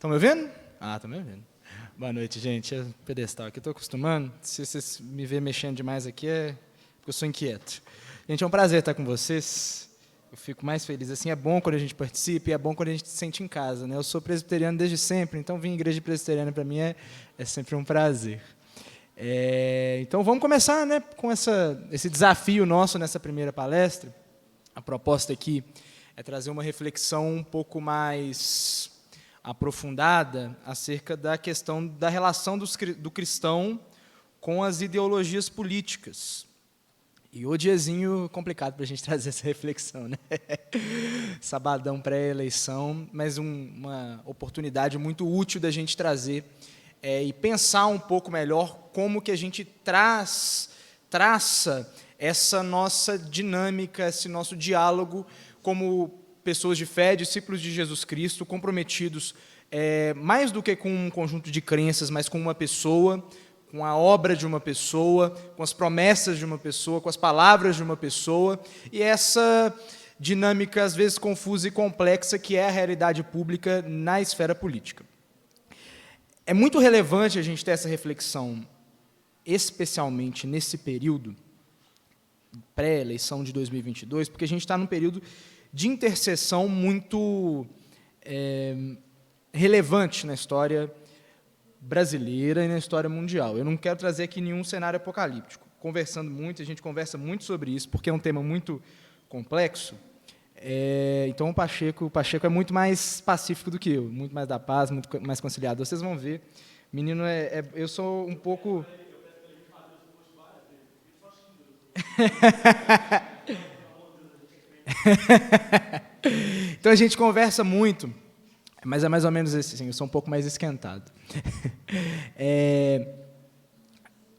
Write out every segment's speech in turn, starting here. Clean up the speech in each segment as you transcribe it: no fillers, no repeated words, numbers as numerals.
Estão me ouvindo? Ah, estão me ouvindo. Boa noite, gente. É pedestal aqui, estou acostumando. Se vocês me verem mexendo demais aqui, é porque eu sou inquieto. Gente, é um prazer estar com vocês. Eu fico mais feliz. Assim, é bom quando a gente participa e é bom quando a gente se sente em casa, né? Eu sou presbiteriano desde sempre, então vir à igreja presbiteriana para mim é sempre um prazer. Então, vamos começar, né, com esse desafio nosso nessa primeira palestra. A proposta aqui é trazer uma reflexão um pouco mais aprofundada acerca da questão da relação do cristão com as ideologias políticas. E o diazinho complicado para a gente trazer essa reflexão, né? Sabadão pré-eleição, mas uma oportunidade muito útil da gente trazer e pensar um pouco melhor como que a gente traça essa nossa dinâmica, esse nosso diálogo como pessoas de fé, discípulos de Jesus Cristo, comprometidos mais do que com um conjunto de crenças, mas com uma pessoa, com a obra de uma pessoa, com as promessas de uma pessoa, com as palavras de uma pessoa, e essa dinâmica, às vezes, confusa e complexa, que é a realidade pública na esfera política. É muito relevante a gente ter essa reflexão, especialmente nesse período pré-eleição de 2022, porque a gente está num período de interseção muito relevante na história brasileira e na história mundial. Eu não quero trazer aqui nenhum cenário apocalíptico. Conversando muito, a gente conversa muito sobre isso, porque é um tema muito complexo. Então, o Pacheco é muito mais pacífico do que eu, muito mais da paz, muito mais conciliador. Vocês vão ver. Menino, eu sou um pouco... Então, a gente conversa muito, mas é mais ou menos assim, eu sou um pouco mais esquentado.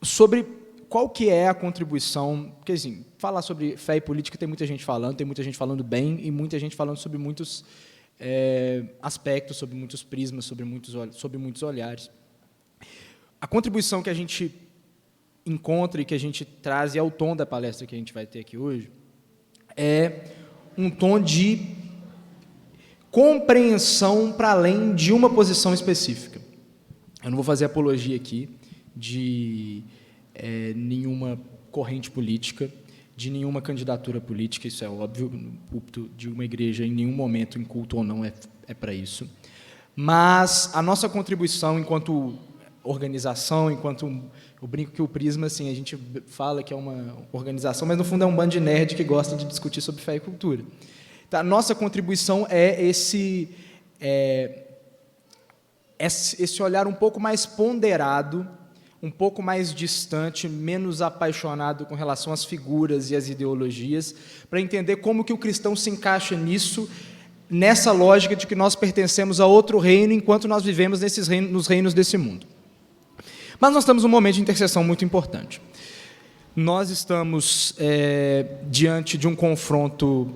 Sobre qual que é a contribuição, porque assim, falar sobre fé e política tem muita gente falando bem e muita gente falando sobre muitos aspectos, sobre muitos prismas, sobre muitos olhares. A contribuição que a gente encontra e que a gente traz, e é o tom da palestra que a gente vai ter aqui hoje, é um tom de compreensão para além de uma posição específica. Eu não vou fazer apologia aqui de nenhuma corrente política, de nenhuma candidatura política, isso é óbvio, no púlpito de uma igreja, em nenhum momento, em culto ou não, é para isso. Mas a nossa contribuição enquanto organização, eu brinco que o Prisma, assim, a gente fala que é uma organização, mas no fundo é um bando de nerd que gosta de discutir sobre fé e cultura. Então, a nossa contribuição é esse olhar um pouco mais ponderado, um pouco mais distante, menos apaixonado com relação às figuras e às ideologias, para entender como que o cristão se encaixa nisso, nessa lógica de que nós pertencemos a outro reino, enquanto nós vivemos nos reinos desse mundo. Mas nós estamos num momento de interseção muito importante. Nós estamos diante de um confronto,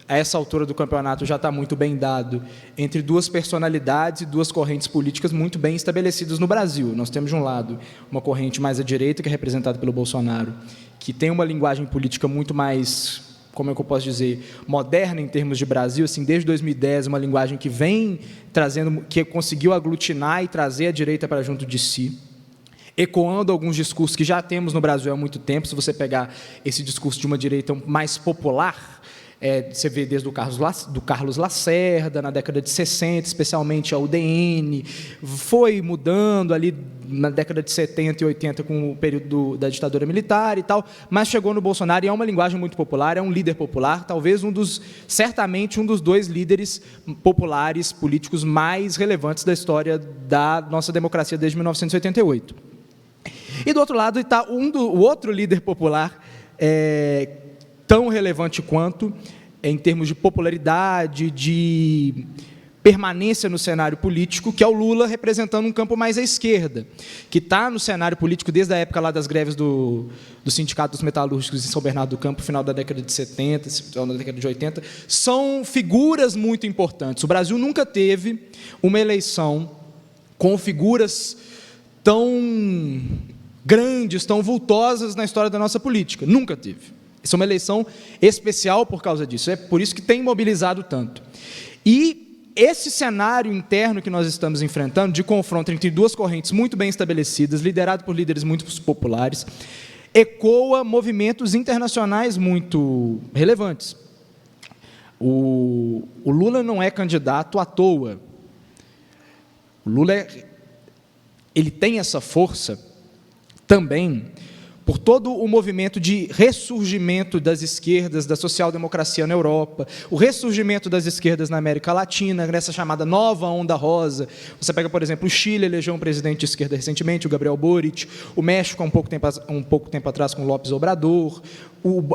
a essa altura do campeonato já está muito bem dado, entre duas personalidades e duas correntes políticas muito bem estabelecidas no Brasil. Nós temos, de um lado, uma corrente mais à direita, que é representada pelo Bolsonaro, que tem uma linguagem política muito mais, como é que eu posso dizer, moderna em termos de Brasil, assim, desde 2010, uma linguagem que vem trazendo, que conseguiu aglutinar e trazer a direita para junto de si, ecoando alguns discursos que já temos no Brasil há muito tempo. Se você pegar esse discurso de uma direita mais popular, você vê desde do Carlos Lacerda, na década de 60, especialmente a UDN, foi mudando ali na década de 70 e 80 com o período da ditadura militar e tal, mas chegou no Bolsonaro e é uma linguagem muito popular, é um líder popular, talvez certamente um dos dois líderes populares políticos mais relevantes da história da nossa democracia desde 1988. E do outro lado está o outro líder popular, tão relevante quanto, em termos de popularidade, de permanência no cenário político, que é o Lula, representando um campo mais à esquerda, que está no cenário político desde a época lá das greves do Sindicato dos Metalúrgicos em São Bernardo do Campo, final da década de 70, final da década de 80, são figuras muito importantes. O Brasil nunca teve uma eleição com figuras tão grandes, tão vultosas na história da nossa política. Nunca teve. Essa é uma eleição especial por causa disso. É por isso que tem mobilizado tanto. E esse cenário interno que nós estamos enfrentando, de confronto entre duas correntes muito bem estabelecidas, liderado por líderes muito populares, ecoa movimentos internacionais muito relevantes. O Lula não é candidato à toa. O Lula ele tem essa força também por todo o movimento de ressurgimento das esquerdas, da social-democracia na Europa, o ressurgimento das esquerdas na América Latina, nessa chamada nova onda rosa. Você pega, por exemplo, o Chile, elegeu um presidente de esquerda recentemente, o Gabriel Boric, o México, há um pouco tempo atrás, com o López Obrador,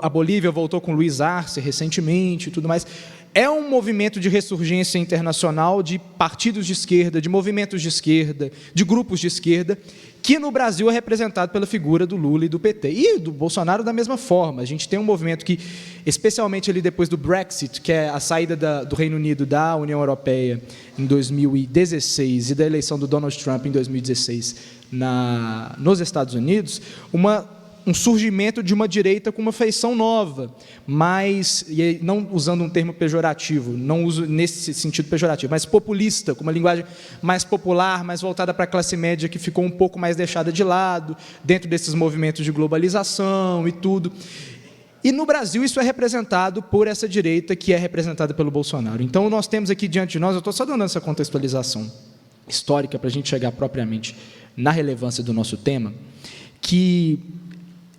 a Bolívia voltou com o Luiz Arce recentemente e tudo mais. É um movimento de ressurgência internacional de partidos de esquerda, de movimentos de esquerda, de grupos de esquerda, que no Brasil é representado pela figura do Lula e do PT. E do Bolsonaro da mesma forma. A gente tem um movimento que, especialmente ali depois do Brexit, que é a saída do Reino Unido da União Europeia em 2016 e da eleição do Donald Trump em 2016 nos Estados Unidos, um surgimento de uma direita com uma feição nova, mas, e não usando um termo pejorativo, não uso nesse sentido pejorativo, mas populista, com uma linguagem mais popular, mais voltada para a classe média, que ficou um pouco mais deixada de lado, dentro desses movimentos de globalização e tudo. E no Brasil isso é representado por essa direita, que é representada pelo Bolsonaro. Então nós temos aqui diante de nós, eu estou só dando essa contextualização histórica para a gente chegar propriamente na relevância do nosso tema, que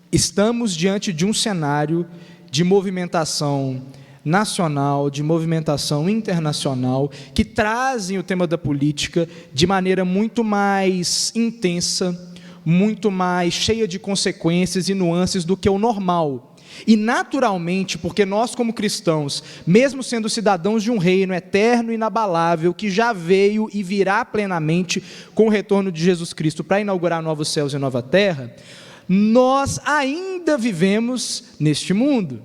estamos diante de um cenário de movimentação nacional, de movimentação internacional, que trazem o tema da política de maneira muito mais intensa, muito mais cheia de consequências e nuances do que o normal. E, naturalmente, porque nós, como cristãos, mesmo sendo cidadãos de um reino eterno e inabalável, que já veio e virá plenamente com o retorno de Jesus Cristo para inaugurar novos céus e nova terra, nós ainda vivemos neste mundo,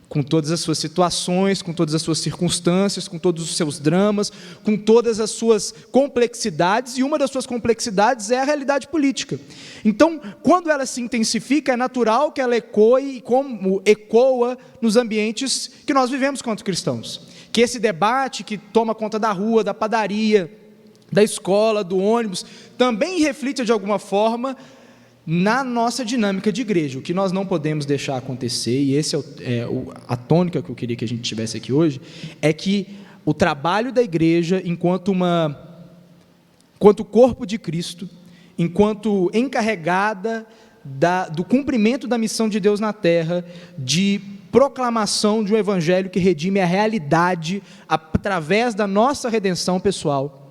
com todas as suas situações, com todas as suas circunstâncias, com todos os seus dramas, com todas as suas complexidades, e uma das suas complexidades é a realidade política. Então, quando ela se intensifica, é natural que ela ecoe, como ecoa nos ambientes que nós vivemos quanto cristãos. Que esse debate que toma conta da rua, da padaria, da escola, do ônibus, também reflita de alguma forma na nossa dinâmica de igreja. O que nós não podemos deixar acontecer, e essa a tônica que eu queria que a gente tivesse aqui hoje, é que o trabalho da igreja, enquanto corpo de Cristo, enquanto encarregada do cumprimento da missão de Deus na terra, de proclamação de um evangelho que redime a realidade através da nossa redenção pessoal,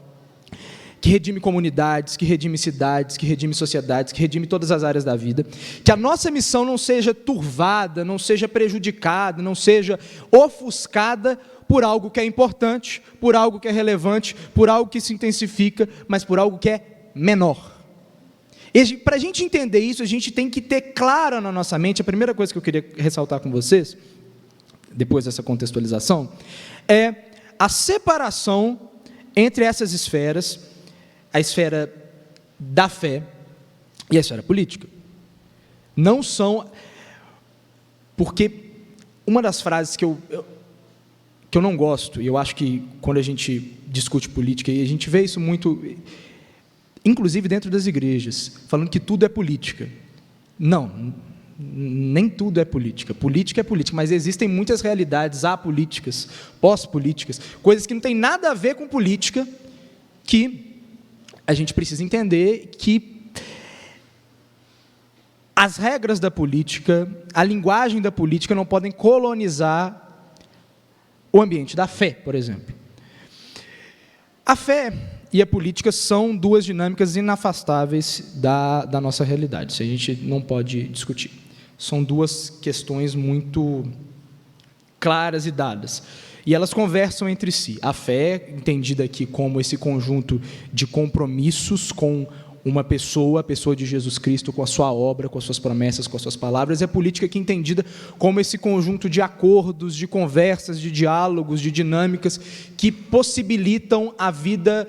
que redime comunidades, que redime cidades, que redime sociedades, que redime todas as áreas da vida, que a nossa missão não seja turvada, não seja prejudicada, não seja ofuscada por algo que é importante, por algo que é relevante, por algo que se intensifica, mas por algo que é menor. Para a gente entender isso, a gente tem que ter claro na nossa mente, a primeira coisa que eu queria ressaltar com vocês, depois dessa contextualização, é a separação entre essas esferas, a esfera da fé e a esfera política. Não são... Porque uma das frases que eu não gosto, e eu acho que quando a gente discute política, e a gente vê isso muito, inclusive dentro das igrejas, falando que tudo é política. Não, nem tudo é política. Política é política, mas existem muitas realidades apolíticas, pós-políticas, coisas que não têm nada a ver com política, que a gente precisa entender que as regras da política, a linguagem da política não podem colonizar o ambiente da fé, por exemplo. A fé e a política são duas dinâmicas inafastáveis da nossa realidade, isso a gente não pode discutir. São duas questões muito claras e dadas. E elas conversam entre si. A fé, entendida aqui como esse conjunto de compromissos com uma pessoa, a pessoa de Jesus Cristo, com a sua obra, com as suas promessas, com as suas palavras, e a política aqui entendida como esse conjunto de acordos, de conversas, de diálogos, de dinâmicas que possibilitam a vida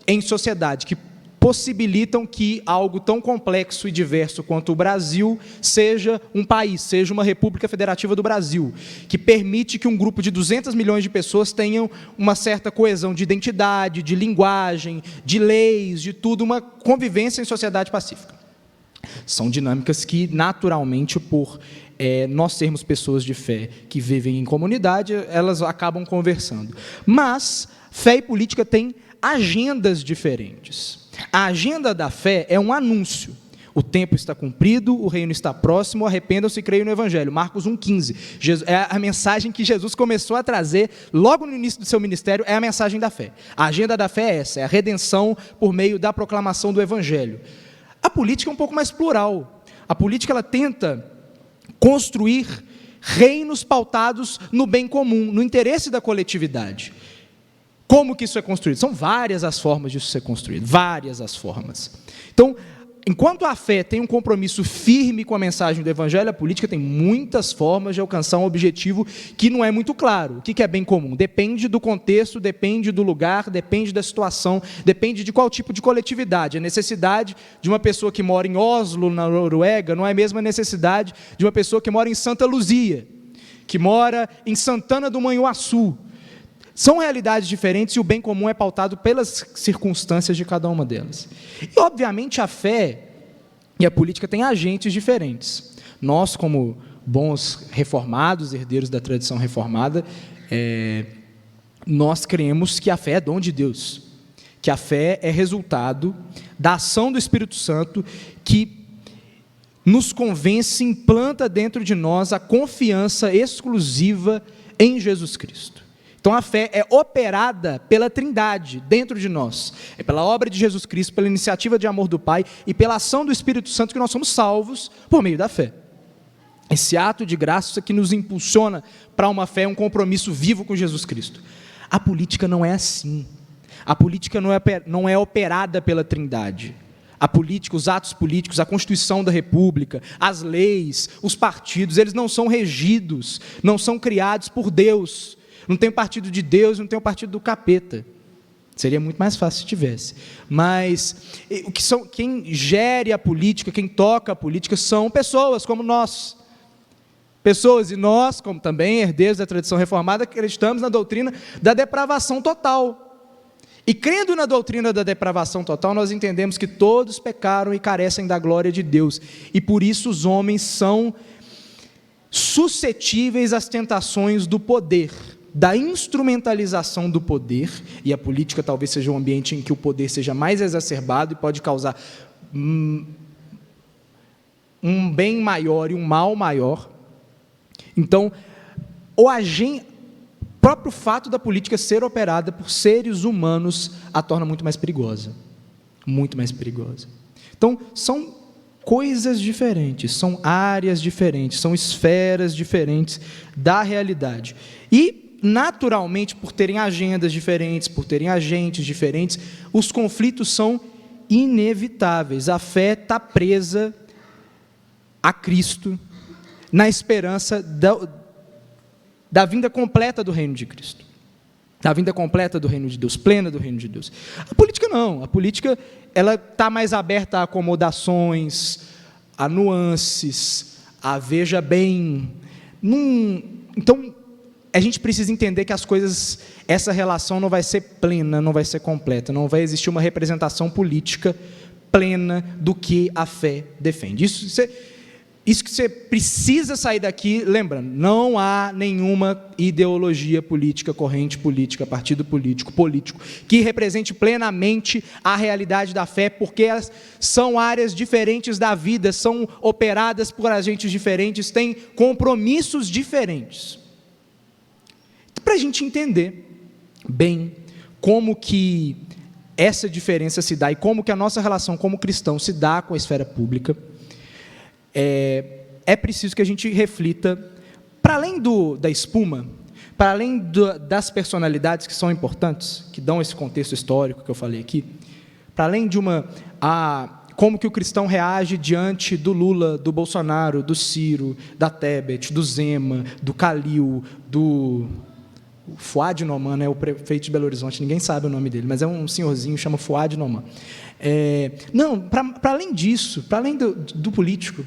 em sociedade, que possibilitam que algo tão complexo e diverso quanto o Brasil seja um país, seja uma República Federativa do Brasil, que permite que um grupo de 200 milhões de pessoas tenham uma certa coesão de identidade, de linguagem, de leis, de tudo, uma convivência em sociedade pacífica. São dinâmicas que, naturalmente, por nós sermos pessoas de fé que vivem em comunidade, elas acabam conversando. Mas fé e política têm agendas diferentes. A agenda da fé é um anúncio. O tempo está cumprido, o reino está próximo, arrependam-se e creiam no Evangelho. Marcos 1,15. É a mensagem que Jesus começou a trazer logo no início do seu ministério, é a mensagem da fé. A agenda da fé é essa, é a redenção por meio da proclamação do Evangelho. A política é um pouco mais plural. A política ela tenta construir reinos pautados no bem comum, no interesse da coletividade. Como que isso é construído? São várias as formas disso ser construído, várias as formas. Então, enquanto a fé tem um compromisso firme com a mensagem do Evangelho, a política tem muitas formas de alcançar um objetivo que não é muito claro. O que é bem comum? Depende do contexto, depende do lugar, depende da situação, depende de qual tipo de coletividade. A necessidade de uma pessoa que mora em Oslo, na Noruega, não é a mesma necessidade de uma pessoa que mora em Santa Luzia, que mora em Santana do Manhuaçu. São realidades diferentes e o bem comum é pautado pelas circunstâncias de cada uma delas. E, obviamente, a fé e a política têm agentes diferentes. Nós, como bons reformados, herdeiros da tradição reformada, nós cremos que a fé é dom de Deus, que a fé é resultado da ação do Espírito Santo que nos convence, implanta dentro de nós a confiança exclusiva em Jesus Cristo. Então, a fé é operada pela Trindade dentro de nós. É pela obra de Jesus Cristo, pela iniciativa de amor do Pai e pela ação do Espírito Santo que nós somos salvos por meio da fé. Esse ato de graça que nos impulsiona para uma fé, um compromisso vivo com Jesus Cristo. A política não é assim. A política não é operada pela Trindade. A política, os atos políticos, a Constituição da República, as leis, os partidos, eles não são regidos, não são criados por Deus. Não tem o partido de Deus, não tem o partido do capeta. Seria muito mais fácil se tivesse. Mas quem gere a política, quem toca a política, são pessoas como nós. Pessoas, e nós, como também herdeiros da tradição reformada, acreditamos na doutrina da depravação total. E crendo na doutrina da depravação total, nós entendemos que todos pecaram e carecem da glória de Deus. E por isso os homens são suscetíveis às tentações do poder, da instrumentalização do poder, e a política talvez seja um ambiente em que o poder seja mais exacerbado e pode causar um bem maior e um mal maior. Então, o próprio fato da política ser operada por seres humanos a torna muito mais perigosa. Muito mais perigosa. Então, são coisas diferentes, são áreas diferentes, são esferas diferentes da realidade. E, naturalmente, por terem agendas diferentes, por terem agentes diferentes, os conflitos são inevitáveis. A fé está presa a Cristo, na esperança da vinda completa do reino de Cristo, da vinda completa do reino de Deus, plena do reino de Deus. A política não, a política ela está mais aberta a acomodações, a nuances, a veja bem. Então, a gente precisa entender que as coisas, essa relação não vai ser plena, não vai ser completa, não vai existir uma representação política plena do que a fé defende. Isso que você precisa sair daqui, lembrando, não há nenhuma ideologia política, corrente política, partido político, que represente plenamente a realidade da fé, porque elas são áreas diferentes da vida, são operadas por agentes diferentes, têm compromissos diferentes. Para a gente entender bem como que essa diferença se dá e como que a nossa relação como cristão se dá com a esfera pública, é preciso que a gente reflita, para além da espuma, para além das personalidades que são importantes, que dão esse contexto histórico que eu falei aqui, para além de como que o cristão reage diante do Lula, do Bolsonaro, do Ciro, da Tebet, do Zema, do Calil, Fuad Noman, né, o prefeito de Belo Horizonte, ninguém sabe o nome dele, mas é um senhorzinho, chama Fuad Noman. Não, para além disso, para além do político,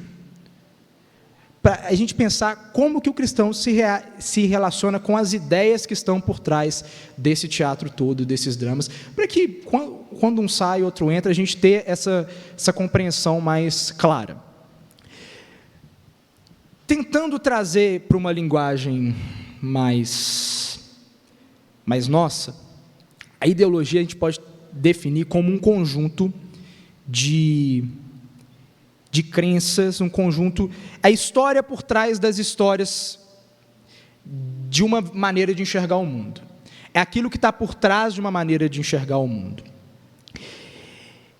para a gente pensar como que o cristão se relaciona com as ideias que estão por trás desse teatro todo, desses dramas, para que, quando um sai, outro entra, a gente ter essa compreensão mais clara. Tentando trazer para uma linguagem mais nossa, a ideologia a gente pode definir como um conjunto de crenças, um conjunto, a história por trás das histórias de uma maneira de enxergar o mundo. É aquilo que está por trás de uma maneira de enxergar o mundo.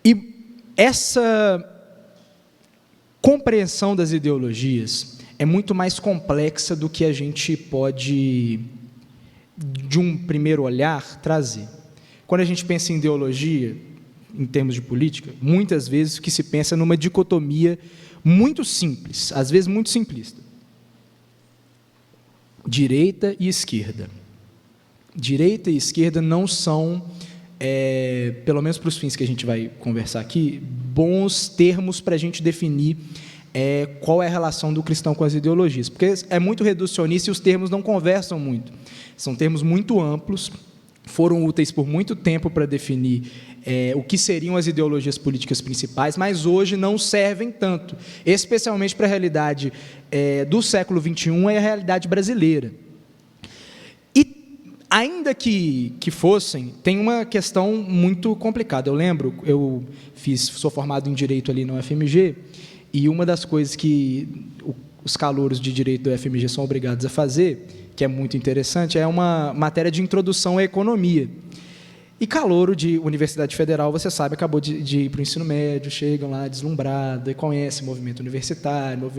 E essa compreensão das ideologias é muito mais complexa do que a gente pode, de um primeiro olhar, trazer. Quando a gente pensa em ideologia, em termos de política, muitas vezes o que se pensa é numa dicotomia muito simples, às vezes muito simplista. Direita e esquerda. Direita e esquerda não são, pelo menos para os fins que a gente vai conversar aqui, bons termos para a gente definir qual é a relação do cristão com as ideologias, porque é muito reducionista e os termos não conversam muito. São termos muito amplos, foram úteis por muito tempo para definir o que seriam as ideologias políticas principais, mas hoje não servem tanto, especialmente para a realidade do século XXI e a realidade brasileira. E, ainda que fossem, tem uma questão muito complicada. Eu lembro, sou formado em Direito ali na UFMG, e uma das coisas que os calouros de Direito da UFMG são obrigados a fazer, que é muito interessante, é uma matéria de introdução à economia. E calouro de Universidade Federal, você sabe, acabou de ir para o ensino médio, chegam lá deslumbrado, e conhecem movimento universitário,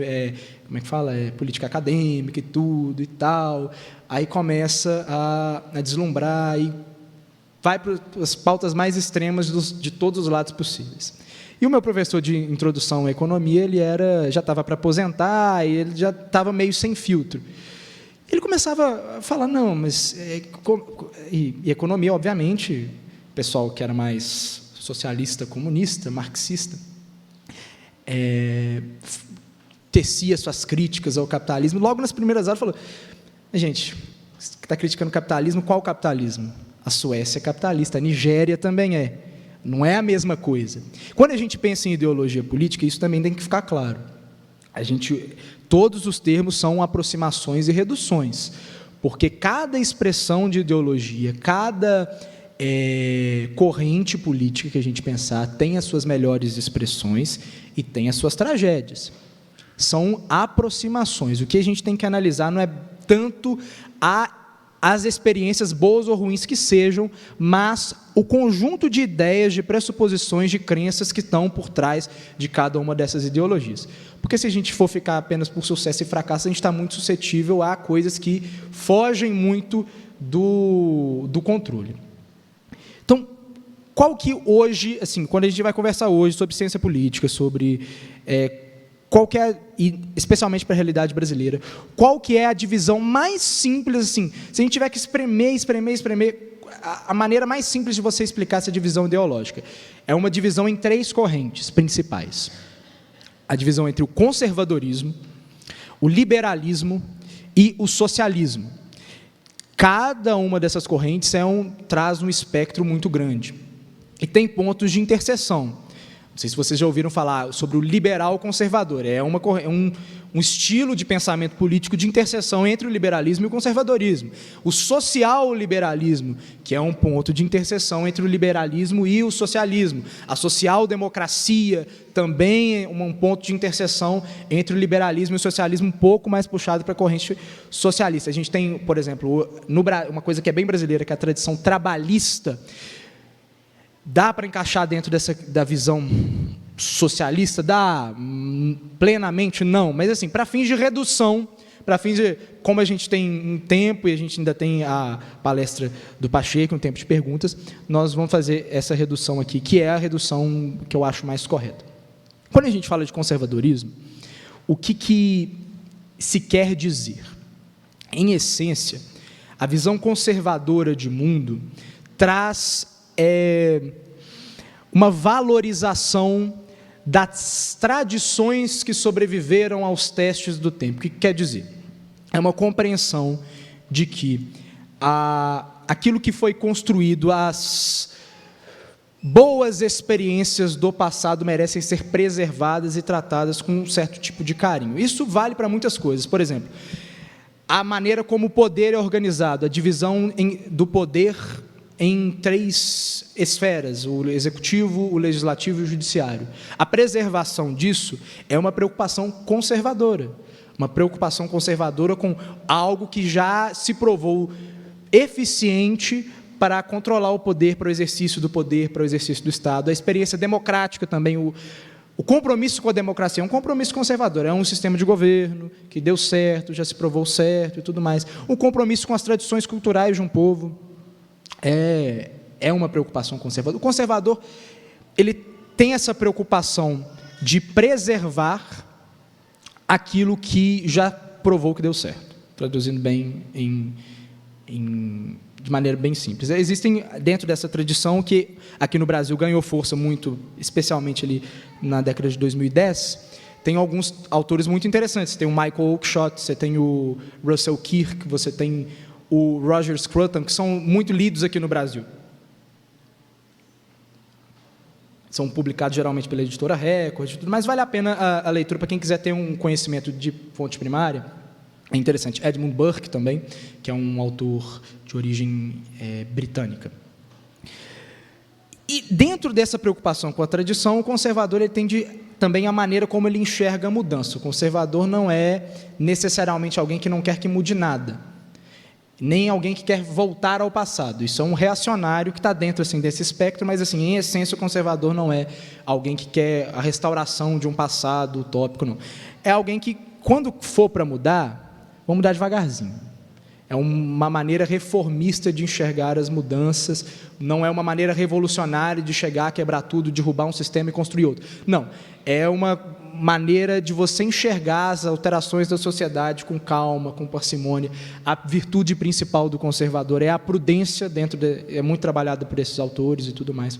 como é que fala? Política acadêmica e tudo e tal. Aí começa a deslumbrar e vai para as pautas mais extremas de todos os lados possíveis. E o meu professor de introdução à economia, ele já estava para aposentar, e ele já estava meio sem filtro. Ele começava a falar, não, mas... E economia, obviamente, o pessoal que era mais socialista, comunista, marxista, tecia suas críticas ao capitalismo. Logo nas primeiras aulas, falou, gente, você está criticando o capitalismo, qual capitalismo? A Suécia é capitalista, a Nigéria também é. Não é a mesma coisa. Quando a gente pensa em ideologia política, isso também tem que ficar claro. Todos os termos são aproximações e reduções, porque cada expressão de ideologia, cada corrente política que a gente pensar tem as suas melhores expressões e tem as suas tragédias. São aproximações. O que a gente tem que analisar não é tanto as experiências boas ou ruins que sejam, mas o conjunto de ideias, de pressuposições, de crenças que estão por trás de cada uma dessas ideologias. Porque se a gente for ficar apenas por sucesso e fracasso, a gente está muito suscetível a coisas que fogem muito do controle. Então, qual que hoje, assim, quando a gente vai conversar hoje sobre ciência política, sobre qual que é, e especialmente para a realidade brasileira, qual que é a divisão mais simples, assim, se a gente tiver que espremer, a maneira mais simples de você explicar essa divisão ideológica é uma divisão em 3 correntes principais. A divisão entre o conservadorismo, o liberalismo e o socialismo. Cada uma dessas correntes traz um espectro muito grande e tem pontos de interseção. Não sei se vocês já ouviram falar sobre o liberal conservador. É um estilo de pensamento político de interseção entre o liberalismo e o conservadorismo. O social-liberalismo, que é um ponto de interseção entre o liberalismo e o socialismo. A social-democracia também é um ponto de interseção entre o liberalismo e o socialismo, um pouco mais puxado para a corrente socialista. A gente tem, por exemplo, uma coisa que é bem brasileira, que é a tradição trabalhista. Dá para encaixar dentro da visão socialista? Dá plenamente? Não. Mas, assim, para fins de redução, para fins de... Como a gente tem um tempo e a gente ainda tem a palestra do Pacheco, um tempo de perguntas, nós vamos fazer essa redução aqui, que é a redução que eu acho mais correta. Quando a gente fala de conservadorismo, o que se quer dizer? Em essência, A visão conservadora de mundo traz uma valorização das tradições que sobreviveram aos testes do tempo. O que quer dizer? É uma compreensão de que aquilo que foi construído, as boas experiências do passado merecem ser preservadas e tratadas com um certo tipo de carinho. Isso vale para muitas coisas. Por exemplo, a maneira como o poder é organizado, a divisão do poder em 3 esferas, o executivo, o legislativo e o judiciário. A preservação disso é uma preocupação conservadora, com algo que já se provou eficiente para controlar o poder, para o exercício do poder, para o exercício do Estado. A experiência democrática também, o compromisso com a democracia é um compromisso conservador, é um sistema de governo que deu certo, já se provou certo e tudo mais. O compromisso com as tradições culturais de um povo é uma preocupação conservadora. O conservador, ele tem essa preocupação de preservar aquilo que já provou que deu certo, traduzindo bem de maneira bem simples. Existem, dentro dessa tradição, que aqui no Brasil ganhou força muito, especialmente ali na década de 2010, tem alguns autores muito interessantes. Você tem o Michael Oakeshott, você tem o Russell Kirk, você tem o Roger Scruton, que são muito lidos aqui no Brasil. São publicados geralmente pela editora Record, mas vale a pena a leitura para quem quiser ter um conhecimento de fonte primária. É interessante. Edmund Burke também, que é um autor de origem britânica. E dentro dessa preocupação com a tradição, o conservador ele tende também a maneira como ele enxerga a mudança. O conservador não é necessariamente alguém que não quer que mude nada, nem alguém que quer voltar ao passado. Isso é um reacionário que está dentro assim, desse espectro, mas, assim, em essência, o conservador não é alguém que quer a restauração de um passado utópico, não. É alguém que, quando for para mudar, vamos mudar devagarzinho. É uma maneira reformista de enxergar as mudanças, não é uma maneira revolucionária de chegar, quebrar tudo, derrubar um sistema e construir outro. Não, é uma maneira de você enxergar as alterações da sociedade com calma, com parcimônia. A virtude principal do conservador é a prudência, é muito trabalhada por esses autores e tudo mais.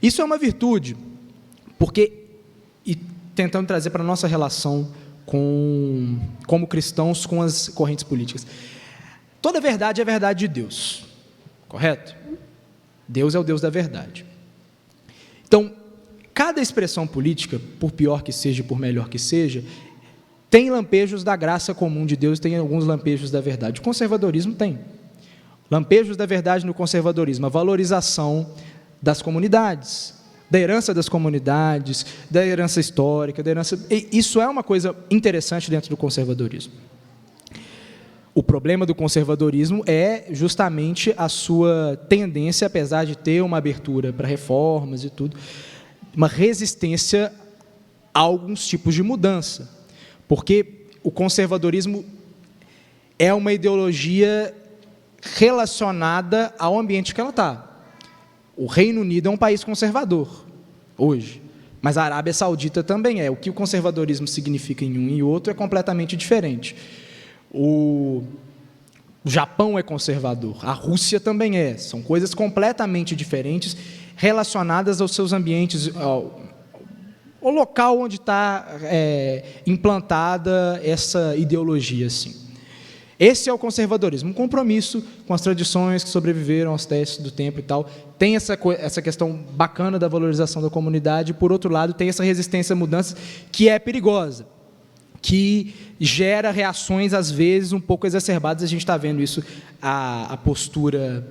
Isso é uma virtude, porque, e tentando trazer para a nossa relação como cristãos com as correntes políticas, toda verdade é verdade de Deus, correto? Deus é o Deus da verdade. Então, cada expressão política, por pior que seja, por melhor que seja, tem lampejos da graça comum de Deus, tem alguns lampejos da verdade. O conservadorismo tem lampejos da verdade no conservadorismo, a valorização das comunidades, da herança das comunidades, da herança histórica, isso é uma coisa interessante dentro do conservadorismo. O problema do conservadorismo é justamente a sua tendência, apesar de ter uma abertura para reformas e tudo, uma resistência a alguns tipos de mudança, porque o conservadorismo é uma ideologia relacionada ao ambiente que ela está. O Reino Unido é um país conservador, hoje, mas a Arábia Saudita também é. O que o conservadorismo significa em um e outro é completamente diferente. O Japão é conservador, a Rússia também é. São coisas completamente diferentes, relacionadas aos seus ambientes, ao local onde está implantada essa ideologia. Assim. Esse é o conservadorismo, um compromisso com as tradições que sobreviveram aos testes do tempo e tal. Tem essa questão bacana da valorização da comunidade, e, por outro lado, tem essa resistência a mudanças que é perigosa, que gera reações, às vezes, um pouco exacerbadas. A gente está vendo isso, a postura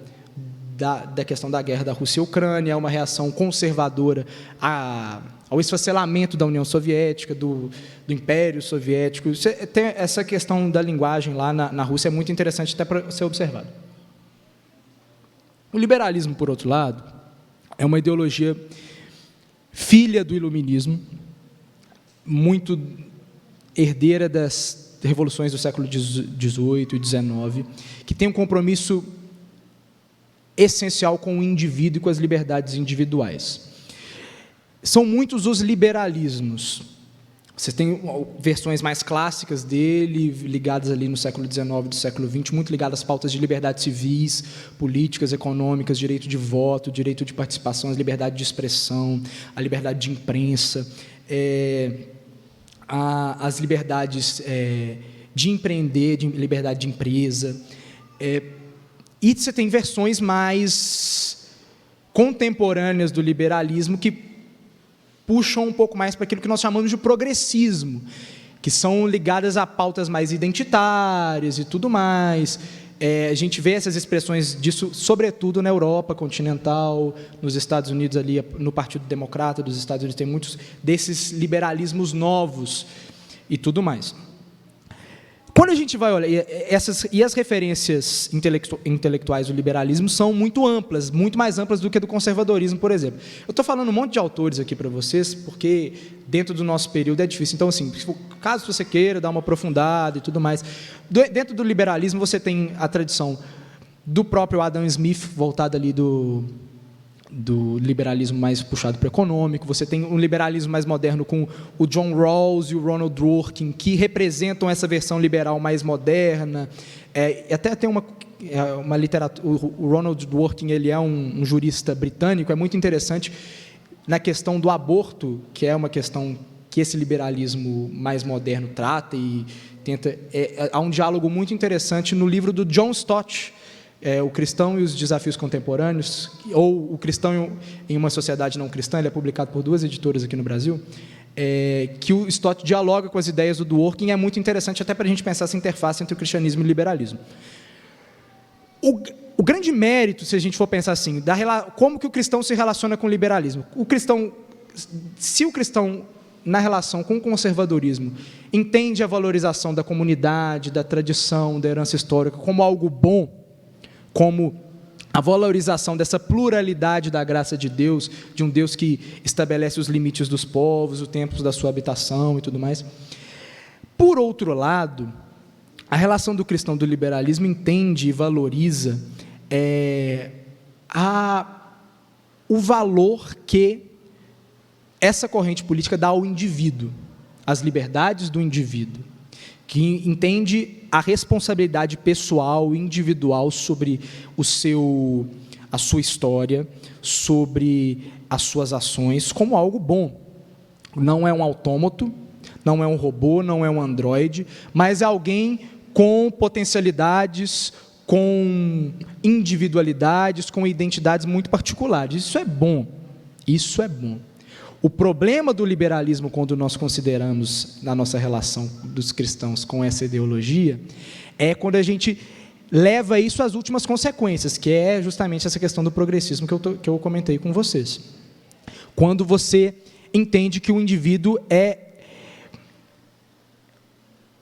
da questão da guerra da Rússia e Ucrânia, é uma reação conservadora ao esfacelamento da União Soviética, do Império Soviético. Tem essa questão da linguagem lá na Rússia, é muito interessante até para ser observado. O liberalismo, por outro lado, é uma ideologia filha do iluminismo, muito herdeira das revoluções do século XVIII e XIX, que tem um compromisso essencial com o indivíduo e com as liberdades individuais. São muitos os liberalismos, Você tem versões mais clássicas dele, ligadas ali no século XIX, do século XX, muito ligadas às pautas de liberdades civis, políticas, econômicas, direito de voto, direito de participação, a liberdade de expressão, a liberdade de imprensa, as liberdades de empreender, de liberdade de empresa. E você tem versões mais contemporâneas do liberalismo que puxam um pouco mais para aquilo que nós chamamos de progressismo, que são ligadas a pautas mais identitárias e tudo mais. A gente vê essas expressões disso, sobretudo na Europa continental, nos Estados Unidos, ali, no Partido Democrata dos Estados Unidos, tem muitos desses liberalismos novos e tudo mais. Quando a gente vai olhar, as referências intelectuais do liberalismo são muito amplas, muito mais amplas do que a do conservadorismo, por exemplo. Eu estou falando um monte de autores aqui para vocês, porque dentro do nosso período é difícil. Então, assim, caso você queira dar uma aprofundada e tudo mais, dentro do liberalismo você tem a tradição do próprio Adam Smith, voltada ali do liberalismo mais puxado para o econômico, você tem um liberalismo mais moderno com o John Rawls e o Ronald Dworkin, que representam essa versão liberal mais moderna. Até tem uma literatura, o Ronald Dworkin, ele é um jurista britânico, é muito interessante na questão do aborto, que é uma questão que esse liberalismo mais moderno trata e tenta. Há um diálogo muito interessante no livro do John Stott, O Cristão e os Desafios Contemporâneos, ou O Cristão em uma Sociedade Não Cristã. Ele é publicado por 2 editoras aqui no Brasil, que o Stott dialoga com as ideias do Dworkin, e é muito interessante até para a gente pensar essa interface entre o cristianismo e o liberalismo. O grande mérito, se a gente for pensar assim, como que o cristão se relaciona com o liberalismo. Se o cristão, na relação com o conservadorismo, entende a valorização da comunidade, da tradição, da herança histórica como algo bom, como a valorização dessa pluralidade da graça de Deus, de um Deus que estabelece os limites dos povos, os tempos da sua habitação e tudo mais. Por outro lado, a relação do cristão do liberalismo entende e valoriza o valor que essa corrente política dá ao indivíduo, às liberdades do indivíduo, que entende a responsabilidade pessoal, individual, sobre a sua história, sobre as suas ações, como algo bom. Não é um autômato, não é um robô, não é um androide, mas é alguém com potencialidades, com individualidades, com identidades muito particulares. Isso é bom. Isso é bom. O problema do liberalismo, quando nós consideramos na nossa relação dos cristãos com essa ideologia, é quando a gente leva isso às últimas consequências, que é justamente essa questão do progressismo que eu comentei com vocês. Quando você entende que o indivíduo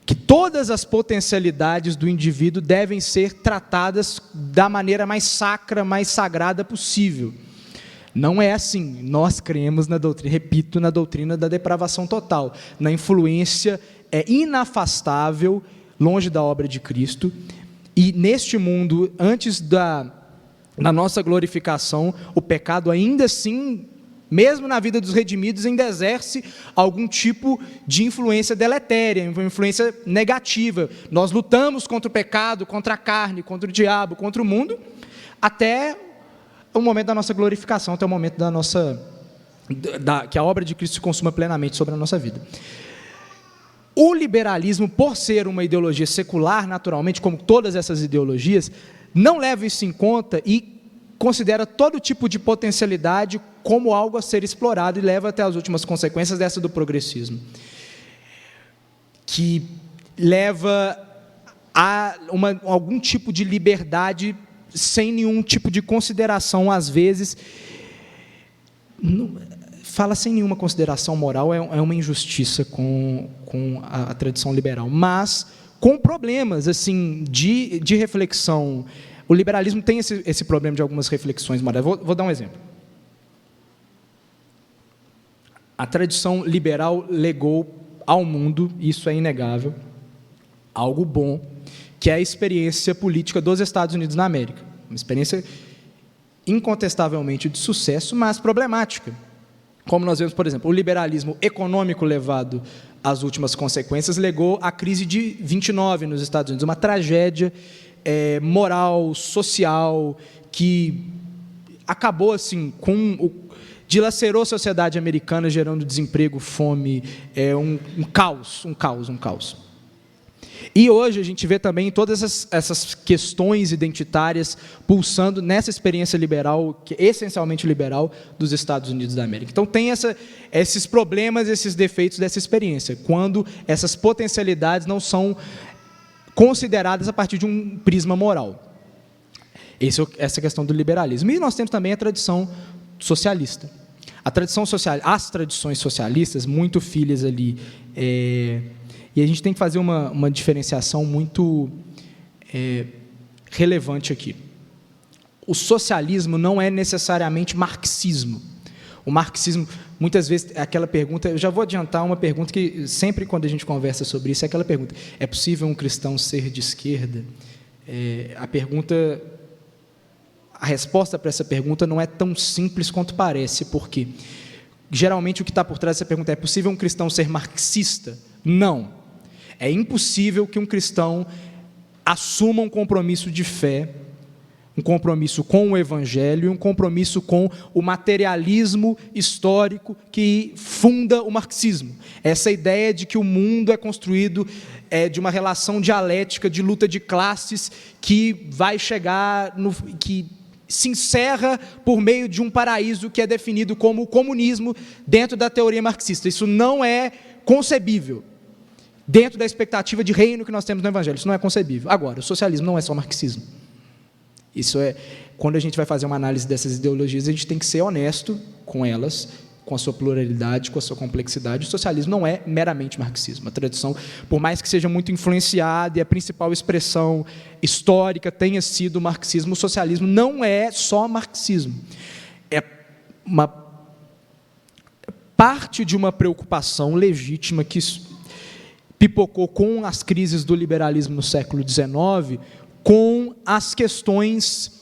que todas as potencialidades do indivíduo devem ser tratadas da maneira mais sacra, mais sagrada possível. Não é assim. Nós cremos na doutrina, repito, na doutrina da depravação total, na influência inafastável, longe da obra de Cristo, e neste mundo, antes da nossa glorificação, o pecado ainda assim, mesmo na vida dos redimidos, ainda exerce algum tipo de influência deletéria, uma influência negativa. Nós lutamos contra o pecado, contra a carne, contra o diabo, contra o mundo, até o momento da nossa glorificação, até o momento que a obra de Cristo se consuma plenamente sobre a nossa vida. O liberalismo, por ser uma ideologia secular, naturalmente, como todas essas ideologias, não leva isso em conta e considera todo tipo de potencialidade como algo a ser explorado, e leva até as últimas consequências dessa do progressismo, que leva a algum tipo de liberdade sem nenhum tipo de consideração, às vezes. Fala sem nenhuma consideração moral, é uma injustiça com a tradição liberal, mas com problemas assim, de reflexão. O liberalismo tem esse problema de algumas reflexões morais. Vou dar um exemplo. A tradição liberal legou ao mundo, isso é inegável, algo bom, que é a experiência política dos Estados Unidos na América. Uma experiência incontestavelmente de sucesso, mas problemática. como nós vemos, por exemplo, o liberalismo econômico levado às últimas consequências legou a crise de 29 nos Estados Unidos, uma tragédia moral, social, que acabou assim dilacerou a sociedade americana, gerando desemprego, fome, um caos. E hoje a gente vê também todas essas questões identitárias pulsando nessa experiência liberal, que é essencialmente liberal, dos Estados Unidos da América. Então tem esses problemas, esses defeitos dessa experiência, quando essas potencialidades não são consideradas a partir de um prisma moral. Essa questão do liberalismo. E nós temos também a tradição socialista. As tradições socialistas, muito filhas ali, e a gente tem que fazer uma diferenciação muito relevante aqui. O socialismo não é necessariamente marxismo. O marxismo, muitas vezes, é aquela pergunta, eu já vou adiantar uma pergunta que sempre quando a gente conversa sobre isso, é aquela pergunta, é possível um cristão ser de esquerda? A resposta para essa pergunta não é tão simples quanto parece, porque geralmente o que está por trás dessa pergunta é possível um cristão ser marxista? Não. É impossível que um cristão assuma um compromisso de fé, um compromisso com o Evangelho e um compromisso com o materialismo histórico que funda o marxismo. Essa ideia de que o mundo é construído de uma relação dialética, de luta de classes, que vai chegar, que se encerra por meio de um paraíso que é definido como o comunismo dentro da teoria marxista. Isso não é concebível dentro da expectativa de reino que nós temos no Evangelho. Isso não é concebível. Agora, o socialismo não é só marxismo. Quando a gente vai fazer uma análise dessas ideologias, a gente tem que ser honesto com elas, com a sua pluralidade, com a sua complexidade. O socialismo não é meramente marxismo. A tradição, por mais que seja muito influenciada e a principal expressão histórica tenha sido o marxismo, o socialismo não é só marxismo. É uma parte de uma preocupação legítima que pipocou com as crises do liberalismo no século XIX, com as questões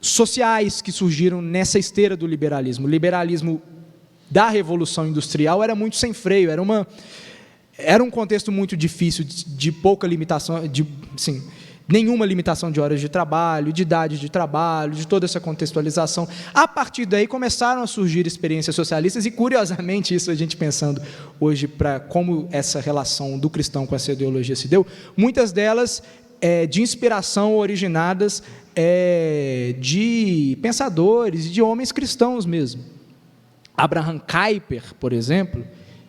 sociais que surgiram nessa esteira do liberalismo. O liberalismo da Revolução Industrial era muito sem freio, era um contexto muito difícil, de pouca limitação, nenhuma limitação de horas de trabalho, de idade de trabalho, de toda essa contextualização. A partir daí começaram a surgir experiências socialistas e, curiosamente, isso a gente pensando hoje para como essa relação do cristão com essa ideologia se deu, muitas delas de inspiração originadas de pensadores, de homens cristãos mesmo. Abraham Kuyper, por exemplo,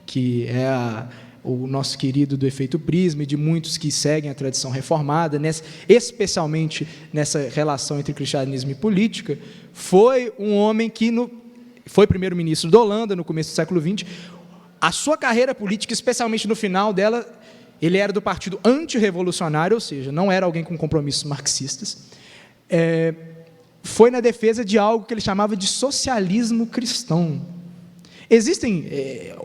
que é o nosso querido do efeito prisma e de muitos que seguem a tradição reformada, especialmente nessa relação entre cristianismo e política, foi um homem que foi primeiro-ministro da Holanda no começo do século XX. A sua carreira política, especialmente no final dela, ele era do partido antirrevolucionário, ou seja, não era alguém com compromissos marxistas, foi na defesa de algo que ele chamava de socialismo cristão. Existem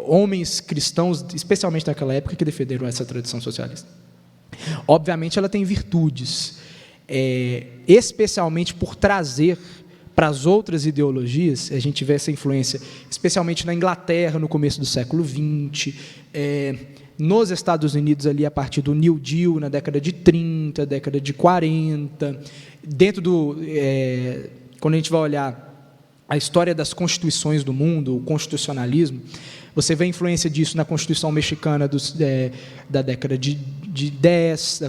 homens cristãos, especialmente naquela época, que defenderam essa tradição socialista. Obviamente, ela tem virtudes, especialmente por trazer para as outras ideologias. A gente vê essa influência, especialmente na Inglaterra, no começo do século XX, nos Estados Unidos, ali, a partir do New Deal, na década de 30, década de 40, quando a gente vai olhar a história das constituições do mundo, o constitucionalismo, você vê a influência disso na Constituição mexicana da década de 10,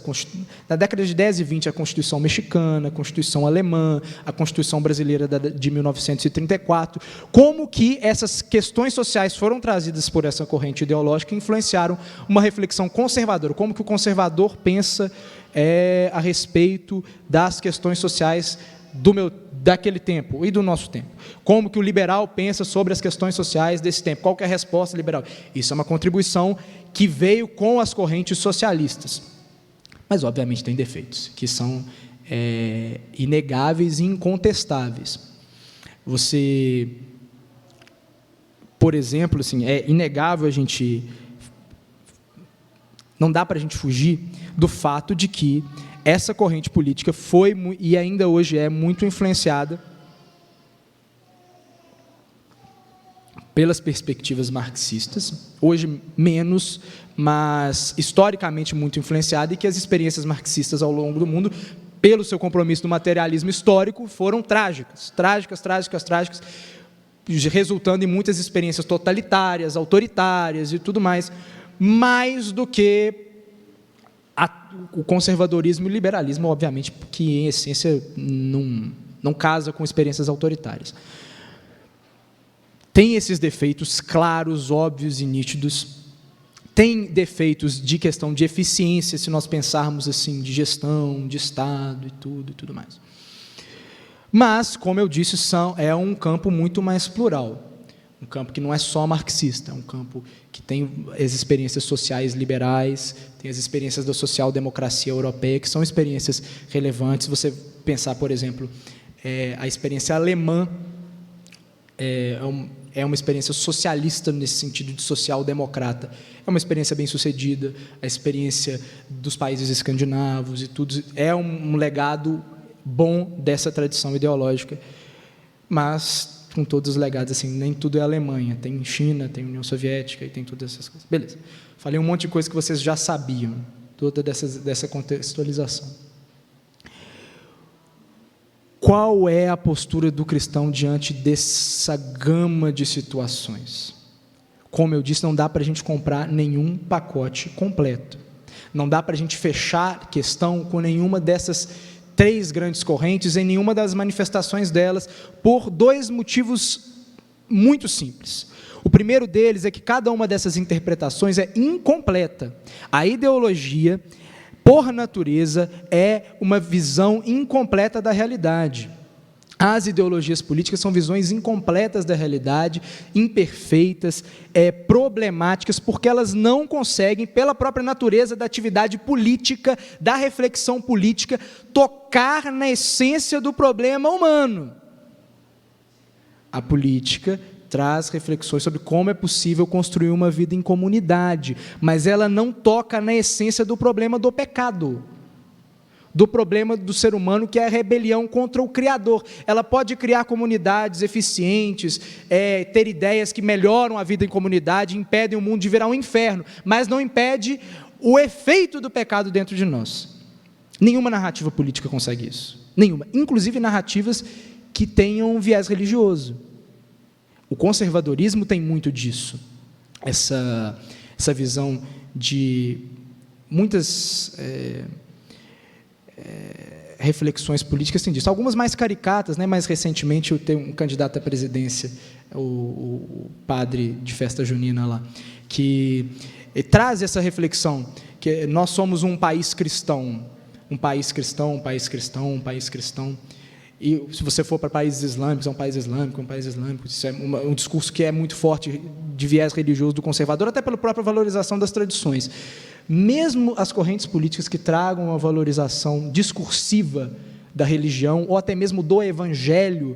na década de 10 e 20, a Constituição mexicana, a Constituição alemã, a Constituição brasileira de 1934, como que essas questões sociais foram trazidas por essa corrente ideológica e influenciaram uma reflexão conservadora, como que o conservador pensa a respeito das questões sociais daquele tempo e do nosso tempo. Como que o liberal pensa sobre as questões sociais desse tempo? Qual que é a resposta liberal? Isso é uma contribuição que veio com as correntes socialistas. Mas, obviamente, tem defeitos, que são inegáveis e incontestáveis. Por exemplo, é inegável não dá para a gente fugir do fato de que essa corrente política foi, e ainda hoje é, muito influenciada pelas perspectivas marxistas, hoje menos, mas historicamente muito influenciada, e que as experiências marxistas ao longo do mundo, pelo seu compromisso do materialismo histórico, foram trágicas, resultando em muitas experiências totalitárias, autoritárias e tudo mais, mais do que o conservadorismo e o liberalismo, obviamente, que em essência não casa com experiências autoritárias. Tem esses defeitos claros, óbvios e nítidos, tem defeitos de questão de eficiência, se nós pensarmos assim, de gestão, de Estado e tudo mais. Mas, como eu disse, é um campo muito mais plural, um campo que não é só marxista, é um campo que tem as experiências sociais liberais, tem as experiências da social-democracia europeia, que são experiências relevantes. Você pensar, por exemplo, a experiência alemã é uma experiência socialista nesse sentido de social-democrata, é uma experiência bem-sucedida, a experiência dos países escandinavos e tudo, é um legado bom dessa tradição ideológica, mas com todos os legados, assim, nem tudo é Alemanha, tem China, tem União Soviética e tem todas essas coisas. Beleza, falei um monte de coisa que vocês já sabiam, toda dessa contextualização. Qual é a postura do cristão diante dessa gama de situações? Como eu disse, não dá para a gente comprar nenhum pacote completo, não dá para a gente fechar questão com nenhuma dessas 3 grandes correntes, em nenhuma das manifestações delas, por 2 motivos muito simples. O primeiro deles é que cada uma dessas interpretações é incompleta. A ideologia, por natureza, é uma visão incompleta da realidade. As ideologias políticas são visões incompletas da realidade, imperfeitas, problemáticas, porque elas não conseguem, pela própria natureza da atividade política, da reflexão política, tocar na essência do problema humano. A política traz reflexões sobre como é possível construir uma vida em comunidade, mas ela não toca na essência do problema do pecado, do problema do ser humano, que é a rebelião contra o Criador. Ela pode criar comunidades eficientes, ter ideias que melhoram a vida em comunidade, impedem o mundo de virar um inferno, mas não impede o efeito do pecado dentro de nós. Nenhuma narrativa política consegue isso, nenhuma, inclusive narrativas que tenham viés religioso. O conservadorismo tem muito disso, essa visão de muitas reflexões políticas têm disso. Algumas mais caricatas, né? Mais recentemente, eu tenho um candidato à presidência, o padre de festa junina lá, que traz essa reflexão, que nós somos um país cristão, e se você for para países islâmicos, é um país islâmico, isso é um discurso que é muito forte de viés religioso do conservador, até pela própria valorização das tradições. Mesmo as correntes políticas que tragam uma valorização discursiva da religião, ou até mesmo do evangelho,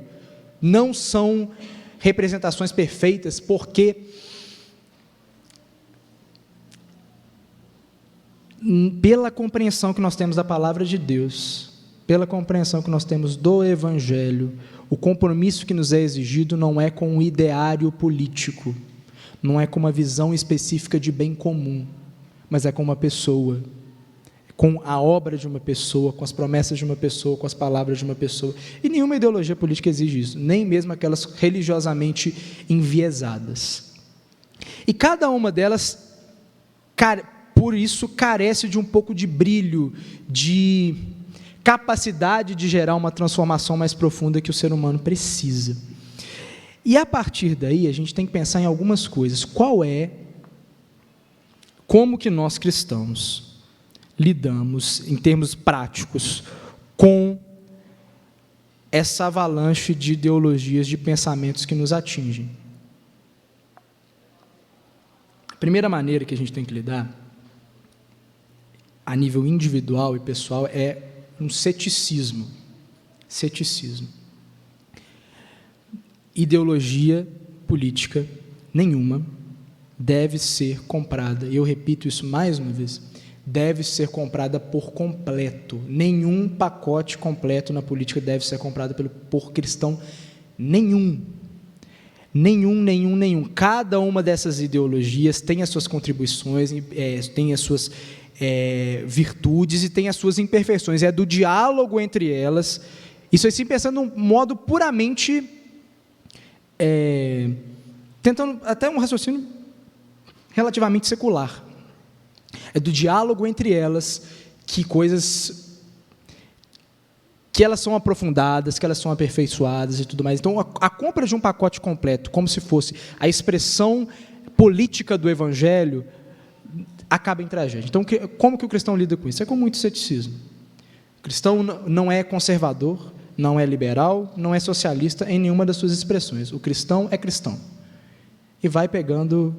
não são representações perfeitas, porque pela compreensão que nós temos da palavra de Deus, pela compreensão que nós temos do evangelho, o compromisso que nos é exigido não é com um ideário político, não é com uma visão específica de bem comum, mas é com uma pessoa, com a obra de uma pessoa, com as promessas de uma pessoa, com as palavras de uma pessoa. E nenhuma ideologia política exige isso, nem mesmo aquelas religiosamente enviesadas. E cada uma delas, por isso, carece de um pouco de brilho, de capacidade de gerar uma transformação mais profunda que o ser humano precisa. E a partir daí, a gente tem que pensar em algumas coisas. Como que nós cristãos lidamos, em termos práticos, com essa avalanche de ideologias, de pensamentos que nos atingem? A primeira maneira que a gente tem que lidar, a nível individual e pessoal, é um ceticismo. Ideologia política nenhuma deve ser comprada, e eu repito isso mais uma vez, deve ser comprada por completo. Nenhum pacote completo na política deve ser comprado por cristão nenhum. Nenhum. Cada uma dessas ideologias tem as suas contribuições, tem as suas virtudes e tem as suas imperfeições. É do diálogo entre elas. Isso assim, pensando num modo puramente... tentando até um raciocínio relativamente secular. É do diálogo entre elas que que elas são aprofundadas, que elas são aperfeiçoadas e tudo mais. Então, a compra de um pacote completo, como se fosse a expressão política do Evangelho, acaba em tragédia. Então, como que o cristão lida com isso? É com muito ceticismo. O cristão não é conservador, não é liberal, não é socialista em nenhuma das suas expressões. O cristão é cristão. E vai pegando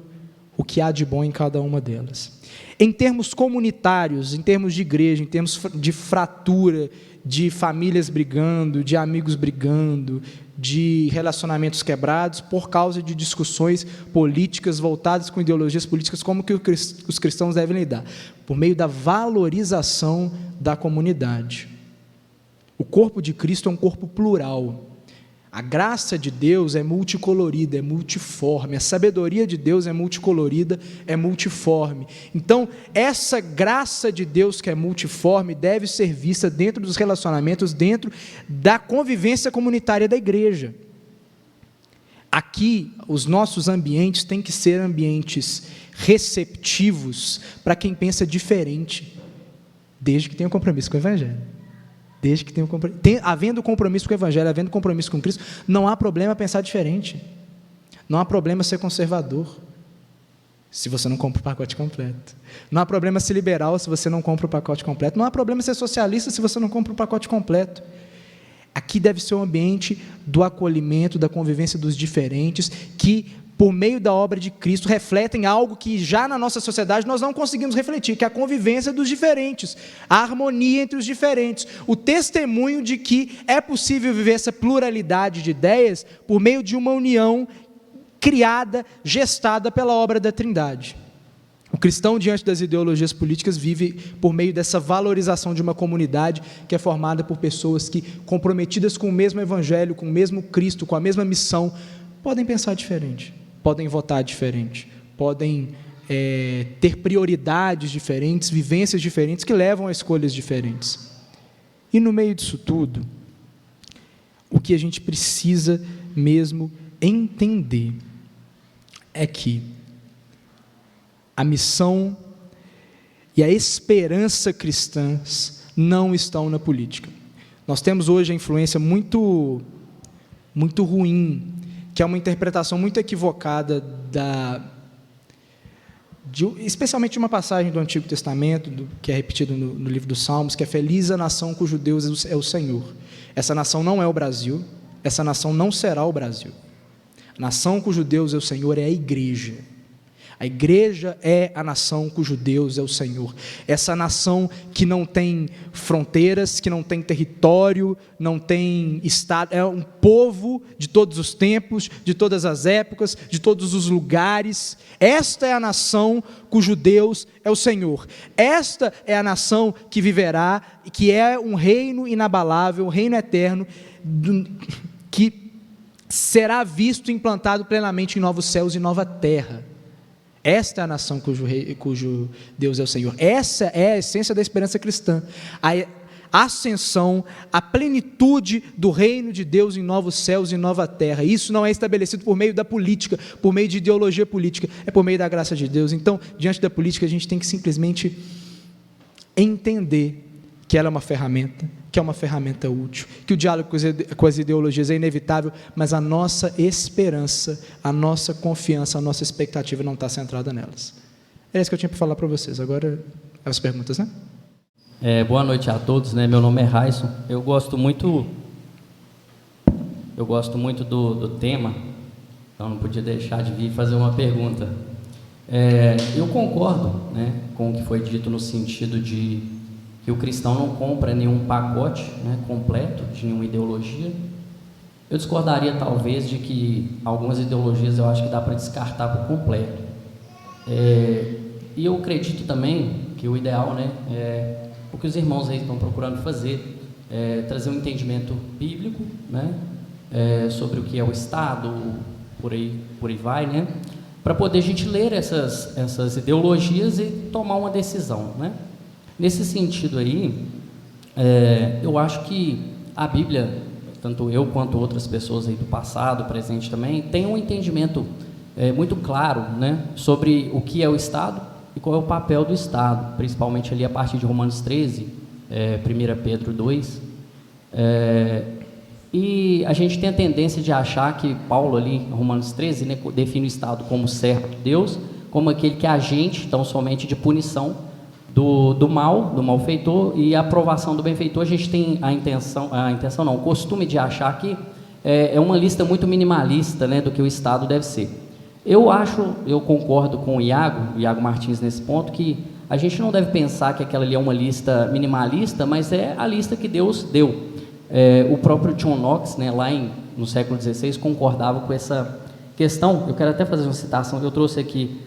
o que há de bom em cada uma delas. Em termos comunitários, em termos de igreja, em termos de fratura, de famílias brigando, de amigos brigando, de relacionamentos quebrados por causa de discussões políticas voltadas com ideologias políticas, como que os cristãos devem lidar? Por meio da valorização da comunidade. O corpo de Cristo é um corpo plural. A graça de Deus é multicolorida, é multiforme. A sabedoria de Deus é multicolorida, é multiforme. Então, essa graça de Deus que é multiforme deve ser vista dentro dos relacionamentos, dentro da convivência comunitária da igreja. Aqui, os nossos ambientes têm que ser ambientes receptivos para quem pensa diferente, desde que tenha um compromisso com o Evangelho. Desde que havendo compromisso com o Evangelho, havendo compromisso com Cristo, não há problema pensar diferente. Não há problema ser conservador, se você não compra o pacote completo. Não há problema ser liberal, se você não compra o pacote completo. Não há problema ser socialista, se você não compra o pacote completo. Aqui deve ser um ambiente do acolhimento, da convivência dos diferentes, que, por meio da obra de Cristo, refletem algo que já na nossa sociedade nós não conseguimos refletir, que é a convivência dos diferentes, a harmonia entre os diferentes, o testemunho de que é possível viver essa pluralidade de ideias por meio de uma união criada, gestada pela obra da Trindade. O cristão, diante das ideologias políticas, vive por meio dessa valorização de uma comunidade que é formada por pessoas que, comprometidas com o mesmo Evangelho, com o mesmo Cristo, com a mesma missão, podem pensar diferente. Podem votar diferente, podem ter prioridades diferentes, vivências diferentes, que levam a escolhas diferentes. E no meio disso tudo, o que a gente precisa mesmo entender é que a missão e a esperança cristãs não estão na política. Nós temos hoje a influência muito ruim, que é uma interpretação muito equivocada especialmente de uma passagem do Antigo Testamento, que é repetida no livro dos Salmos, que é: feliz a nação cujo Deus é o Senhor. Essa nação não é o Brasil, essa nação não será o Brasil. A nação cujo Deus é o Senhor é a igreja. A igreja é a nação cujo Deus é o Senhor. Essa nação que não tem fronteiras, que não tem território, não tem estado, é um povo de todos os tempos, de todas as épocas, de todos os lugares. Esta é a nação cujo Deus é o Senhor. Esta é a nação que viverá, que é um reino inabalável, um reino eterno, que será visto implantado plenamente em novos céus e nova terra. Esta é a nação cujo Deus é o Senhor. Essa é a essência da esperança cristã. A ascensão, a plenitude do reino de Deus em novos céus e nova terra. Isso não é estabelecido por meio da política, por meio de ideologia política, é por meio da graça de Deus. Então, diante da política, a gente tem que simplesmente entender que ela é uma ferramenta, que é uma ferramenta útil, que o diálogo com as ideologias é inevitável, mas a nossa esperança, a nossa confiança, a nossa expectativa não está centrada nelas. É isso que eu tinha para falar para vocês. Agora, as perguntas, né? Boa noite a todos, né? Meu nome é Raison. Eu gosto muito do tema, então não podia deixar de vir fazer uma pergunta. Eu concordo, né, com o que foi dito no sentido de que o cristão não compra nenhum pacote, né, completo de nenhuma ideologia. Eu discordaria talvez de que algumas ideologias eu acho que dá para descartar por completo. E eu acredito também que o ideal, né, o que os irmãos aí estão procurando fazer, trazer um entendimento bíblico, né, sobre o que é o Estado, por aí vai, né? Para poder a gente ler essas ideologias e tomar uma decisão, né? Nesse sentido aí, eu acho que a Bíblia, tanto eu quanto outras pessoas aí do passado, presente também, tem um entendimento muito claro, né, sobre o que é o Estado e qual é o papel do Estado, principalmente ali a partir de Romanos 13, 1 Pedro 2, e a gente tem a tendência de achar que Paulo ali, em Romanos 13, né, define o Estado como servo de Deus, como aquele que é agente, então somente de punição do malfeitor, e a aprovação do benfeitor. A gente tem o costume de achar que é uma lista muito minimalista, né, do que o Estado deve ser. Eu concordo com o Iago Martins nesse ponto, que a gente não deve pensar que aquela ali é uma lista minimalista, mas é a lista que Deus deu. O próprio John Knox, né, lá no século XVI, concordava com essa questão. Eu quero até fazer uma citação que eu trouxe aqui,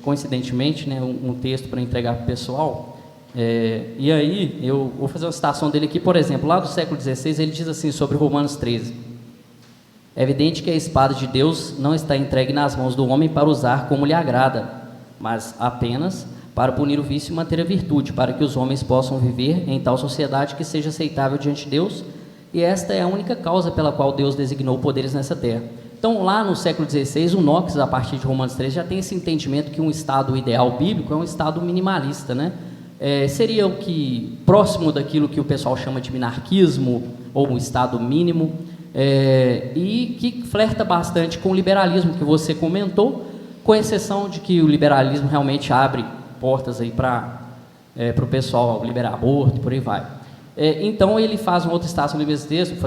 coincidentemente, né, um texto para entregar para o pessoal, e aí eu vou fazer uma citação dele aqui, por exemplo, lá do século XVI, ele diz assim sobre Romanos 13: é evidente que a espada de Deus não está entregue nas mãos do homem para usar como lhe agrada, mas apenas para punir o vício e manter a virtude, para que os homens possam viver em tal sociedade que seja aceitável diante de Deus, e esta é a única causa pela qual Deus designou poderes nessa terra. Então, lá no século XVI, o Knox, a partir de Romanos 13, já tem esse entendimento que um Estado ideal bíblico é um Estado minimalista, né? Seria o que, próximo daquilo que o pessoal chama de minarquismo, ou um Estado mínimo, e que flerta bastante com o liberalismo que você comentou, com exceção de que o liberalismo realmente abre portas aí para o pessoal liberar aborto e por aí vai. Então ele faz uma outra citação do mesmo texto, ele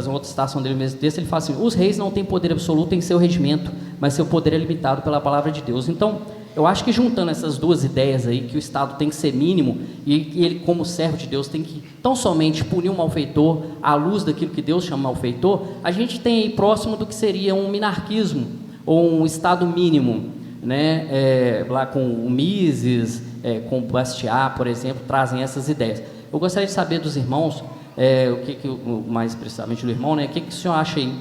fala assim: os reis não têm poder absoluto em seu regimento, mas seu poder é limitado pela palavra de Deus. Então, eu acho que juntando essas duas ideias aí, que o Estado tem que ser mínimo, e que ele, como servo de Deus, tem que tão somente punir um malfeitor à luz daquilo que Deus chama malfeitor, a gente tem aí próximo do que seria um minarquismo, ou um Estado mínimo, né? Lá com o Mises, com o Bastiat, por exemplo, trazem essas ideias. Eu gostaria de saber dos irmãos, mais precisamente do irmão, né, o que o senhor acha aí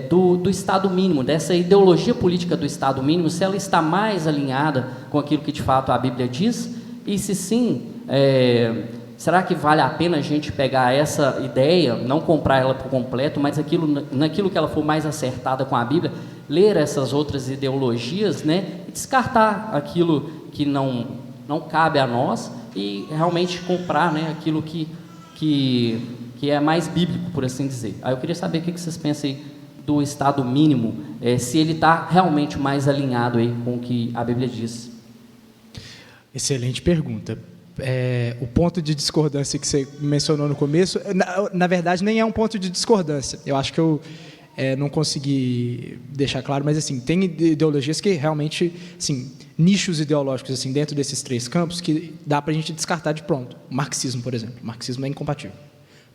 do Estado mínimo, dessa ideologia política do Estado mínimo, se ela está mais alinhada com aquilo que de fato a Bíblia diz, e se sim, será que vale a pena a gente pegar essa ideia, não comprar ela por completo, mas naquilo que ela for mais acertada com a Bíblia, ler essas outras ideologias, né, e descartar aquilo que não cabe a nós e realmente comprar, né, aquilo que é mais bíblico, por assim dizer. Aí eu queria saber o que vocês pensam aí do Estado mínimo, se ele está realmente mais alinhado aí com o que a Bíblia diz. Excelente pergunta. O ponto de discordância que você mencionou no começo, na verdade, nem é um ponto de discordância. Eu acho que eu não consegui deixar claro, mas assim, tem ideologias que realmente, assim, nichos ideológicos assim, dentro desses três campos que dá para a gente descartar de pronto. O marxismo, por exemplo. O marxismo é incompatível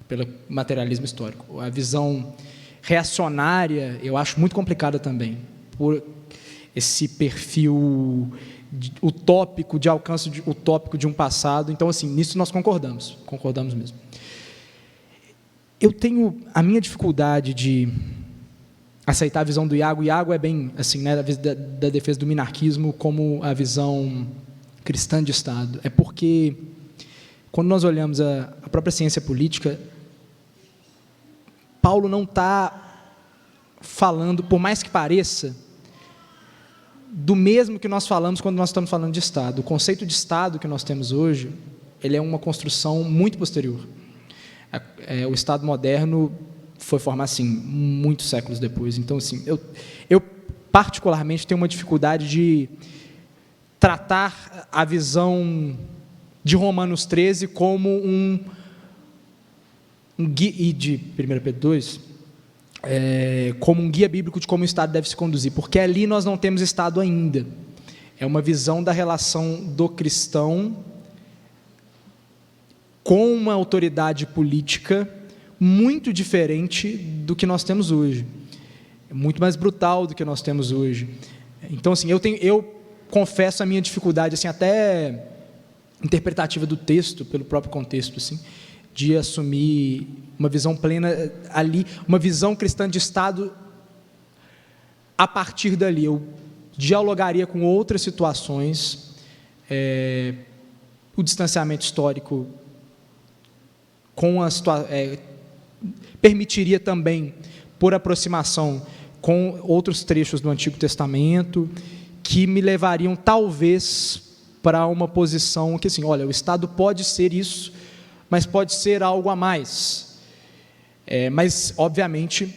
pelo materialismo histórico. A visão reacionária eu acho muito complicada também, por esse perfil utópico, de alcance utópico de um passado. Então, assim, nisso nós concordamos mesmo. Eu tenho a minha dificuldade de aceitar a visão do Iago. Iago é bem assim, né, da defesa do minarquismo como a visão cristã de Estado. É porque, quando nós olhamos a própria ciência política, Paulo não está falando, por mais que pareça, do mesmo que nós falamos quando nós estamos falando de Estado. O conceito de Estado que nós temos hoje, ele é uma construção muito posterior. O Estado moderno foi formado, assim, muitos séculos depois. Então, assim, eu particularmente tenho uma dificuldade de tratar a visão de Romanos 13 como um guia, e de 1 Pedro 2, como um guia bíblico de como o Estado deve se conduzir, porque ali nós não temos Estado ainda. É uma visão da relação do cristão com uma autoridade política muito diferente do que nós temos hoje. É muito mais brutal do que nós temos hoje. Então, assim, eu confesso a minha dificuldade, assim, até interpretativa do texto, pelo próprio contexto, assim, de assumir uma visão plena ali, uma visão cristã de Estado a partir dali, eu dialogaria com outras situações, o distanciamento histórico permitiria também, por aproximação com outros trechos do Antigo Testamento, que me levariam, talvez, para uma posição que, assim, olha, o Estado pode ser isso, mas pode ser algo a mais. Mas, obviamente,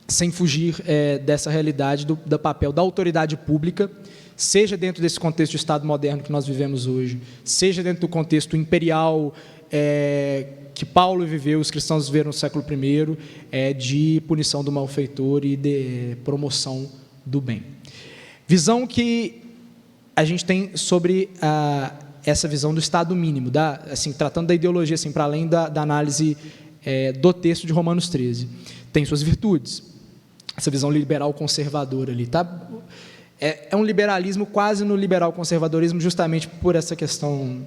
sem fugir dessa realidade do papel da autoridade pública, seja dentro desse contexto de Estado moderno que nós vivemos hoje, seja dentro do contexto imperial que Paulo viveu, os cristãos viveram no século I, de punição do malfeitor e de promoção do bem. Visão que a gente tem sobre essa visão do Estado mínimo, assim, tratando da ideologia, assim, para além da análise do texto de Romanos 13. Tem suas virtudes, essa visão liberal conservadora ali, tá? É um liberalismo quase no liberal conservadorismo, justamente por essa questão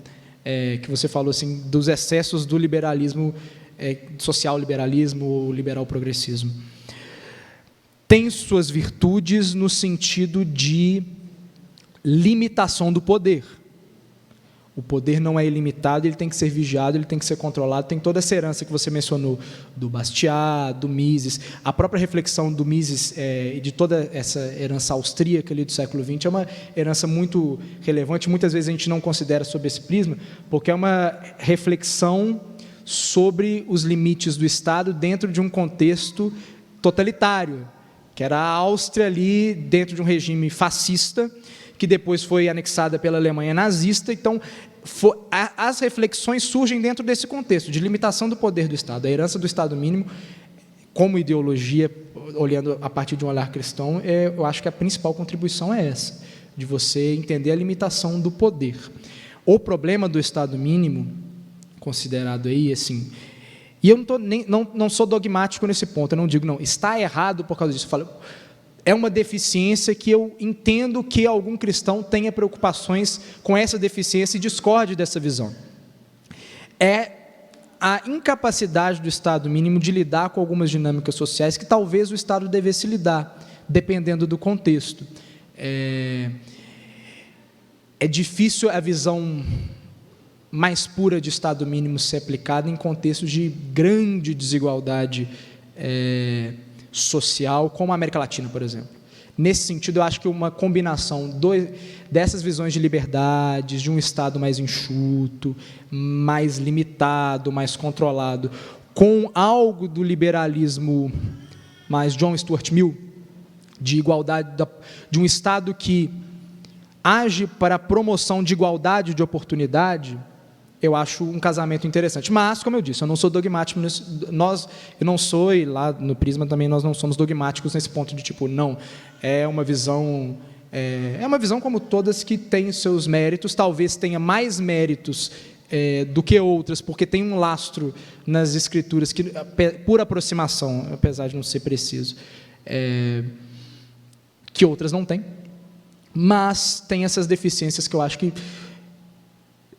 que você falou, assim, dos excessos do liberalismo, social liberalismo ou liberal progressismo. Tem suas virtudes no sentido de limitação do poder. O poder não é ilimitado, ele tem que ser vigiado, ele tem que ser controlado. Tem toda essa herança que você mencionou, do Bastiat, do Mises. A própria reflexão do Mises e de toda essa herança austríaca ali do século XX é uma herança muito relevante. Muitas vezes a gente não considera sob esse prisma, porque é uma reflexão sobre os limites do Estado dentro de um contexto totalitário, que era a Áustria ali dentro de um regime fascista, que depois foi anexada pela Alemanha nazista. Então, as reflexões surgem dentro desse contexto de limitação do poder do Estado. A herança do Estado mínimo, como ideologia, olhando a partir de um olhar cristão, eu acho que a principal contribuição é essa, de você entender a limitação do poder. O problema do Estado mínimo, considerado aí, assim, e eu não sou dogmático nesse ponto, eu não digo, não, está errado por causa disso, eu falo, é uma deficiência que eu entendo que algum cristão tenha preocupações com essa deficiência e discorde dessa visão. É a incapacidade do Estado mínimo de lidar com algumas dinâmicas sociais que talvez o Estado devesse lidar, dependendo do contexto. É difícil a visão mais pura de Estado mínimo ser aplicada em contextos de grande desigualdade social, como a América Latina, por exemplo. Nesse sentido, eu acho que uma combinação dessas visões de liberdades, de um Estado mais enxuto, mais limitado, mais controlado, com algo do liberalismo mais John Stuart Mill, de igualdade, de um Estado que age para a promoção de igualdade de oportunidade, eu acho um casamento interessante. Mas, como eu disse, eu não sou dogmático, eu não sou, e lá no Prisma também nós não somos dogmáticos nesse ponto de tipo, não, é uma visão como todas que tem seus méritos, talvez tenha mais méritos do que outras, porque tem um lastro nas escrituras, que, por aproximação, apesar de não ser preciso, que outras não têm, mas tem essas deficiências que eu acho que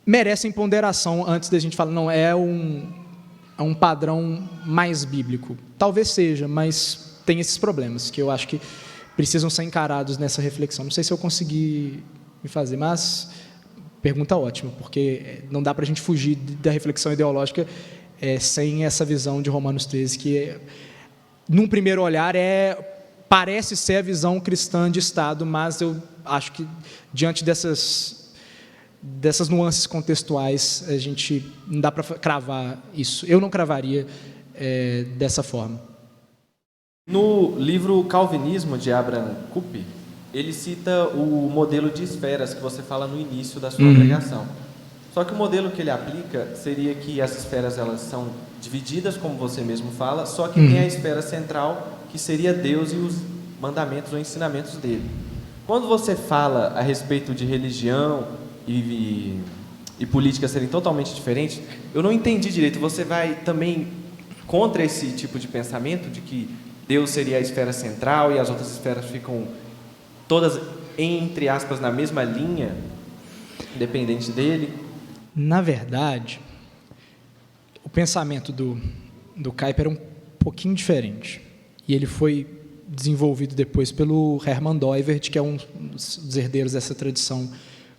merecem ponderação antes da gente falar, não, é um padrão mais bíblico. Talvez seja, mas tem esses problemas que eu acho que precisam ser encarados nessa reflexão. Não sei se eu consegui me fazer, mas pergunta ótima, porque não dá para a gente fugir da reflexão ideológica sem essa visão de Romanos 13, que, num primeiro olhar, parece ser a visão cristã de Estado, mas eu acho que, diante dessas nuances contextuais, a gente não dá para cravar isso. Eu não cravaria dessa forma. No livro Calvinismo, de Abraham Kuyper, ele cita o modelo de esferas que você fala no início da sua pregação. Só que o modelo que ele aplica seria que as esferas elas são divididas, como você mesmo fala, só que tem a esfera central, que seria Deus e os mandamentos ou ensinamentos dele. Quando você fala a respeito de religião e política serem totalmente diferentes, eu não entendi direito. Você vai também contra esse tipo de pensamento, de que Deus seria a esfera central e as outras esferas ficam todas, entre aspas, na mesma linha, independente dele? Na verdade, o pensamento do Kuyper era um pouquinho diferente. E ele foi desenvolvido depois pelo Hermann Doivert, que é um dos herdeiros dessa tradição